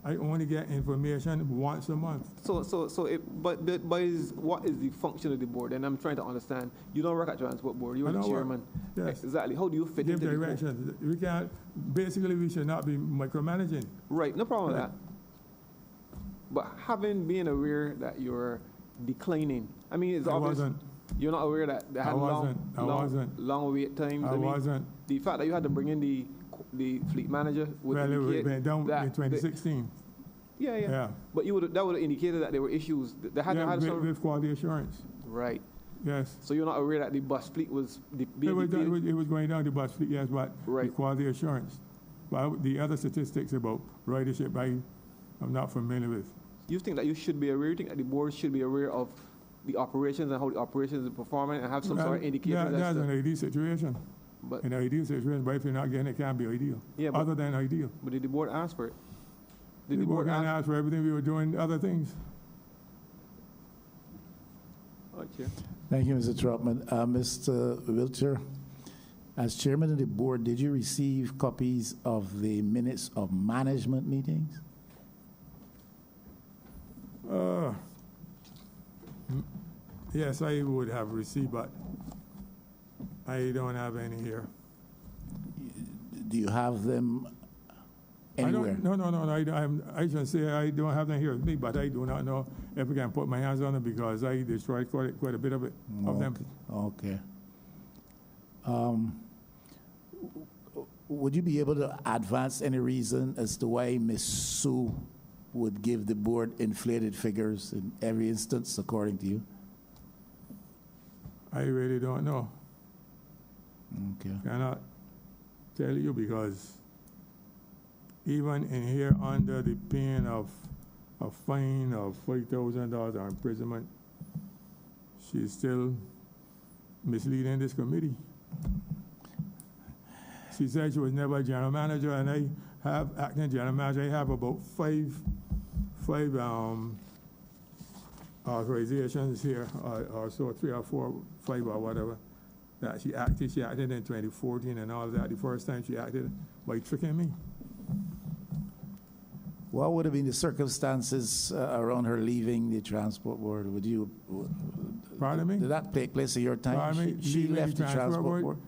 I only get information once a month.
But what is the function of the board? And I'm trying to understand. You don't work at transport board. You're the chairman.
Yes.
Exactly. How do you fit
Give
into
directions. We can't. Basically, we should not be micromanaging.
Right. No problem with that. But being aware that you're declining, I mean, it's obvious.
I wasn't.
You're not aware that they had long wait times.
I wasn't.
The fact that you had to bring in the fleet manager would indicate
it went down
that
in 2016.
Yeah. But that would have indicated that there were issues. They had
with quality assurance.
Right.
Yes.
So you're not aware that the bus fleet was being
it was going down the bus fleet, yes, but
right.
The quality assurance. But the other statistics about ridership, I'm not familiar with.
You think that you should be aware? You think that the board should be aware of the operations and how the operations are performing and have some sort of indicator?
That's an ideal situation.
But
in an ideal situation, but if you're not getting it, can't be ideal.
Yeah,
other than ideal.
But did the board ask for it?
Did the board ask for everything we were doing, other things?
Okay.
Thank you, Mr. Trotman. Mr. Wiltshire, as chairman of the board, did you receive copies of the minutes of management meetings?
Yes, I would have received, but I don't have any here.
Do you have them anywhere?
I should say I don't have them here with me, but I do not know if I can put my hands on them because I destroyed quite a bit of them.
Okay. Would you be able to advance any reason as to why Ms. Sue would give the board inflated figures in every instance, according to you?
I really don't know.
Okay.
Cannot tell you because even in here under the pain of a fine of $5,000 or imprisonment, she's still misleading this committee. She said she was never a general manager, and I have acting general manager. I have about five authorizations here, or so 3 or 4, 5 or whatever, that she acted. She acted in 2014 and all that. The first time she acted by tricking me.
What would have been the circumstances around her leaving the transport board? Would you?
Pardon me?
Did that take place in your time?
Pardon me?
She left the transport board.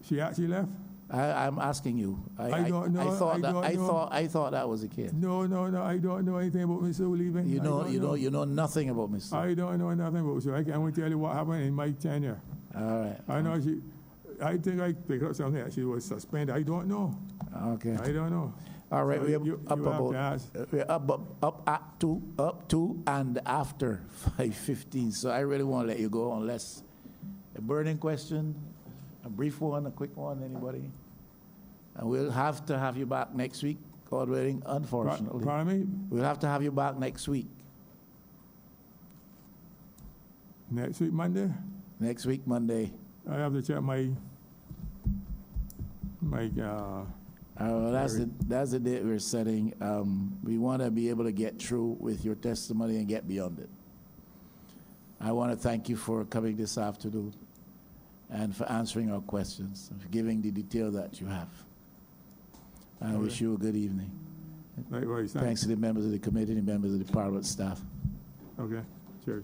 She actually left.
I'm asking you.
I don't know.
I thought that was the case.
No. I don't know anything about Miss Sue leaving.
You know nothing about Miss Sue.
I don't know nothing about Sue. I can only tell you what happened in my tenure.
All right.
I know she. I think I picked up something that she was suspended. I don't know.
Okay.
I don't know.
All right.
So
we're up to and after 5:15. So I really won't let you go unless a burning question, a brief one, a quick one. Anybody? And we'll have to have you back next week, God willing, unfortunately.
Pardon me?
We'll have to have you back next week.
Next week, Monday?
Next week, Monday.
I have to check my
Well, that's the date we're setting. We want to be able to get through with your testimony and get beyond it. I want to thank you for coming this afternoon and for answering our questions, and for giving the detail that you have. I wish you a good evening.
Likewise,
Thanks to the members of the committee and members of the Parliament staff.
Okay, cheers.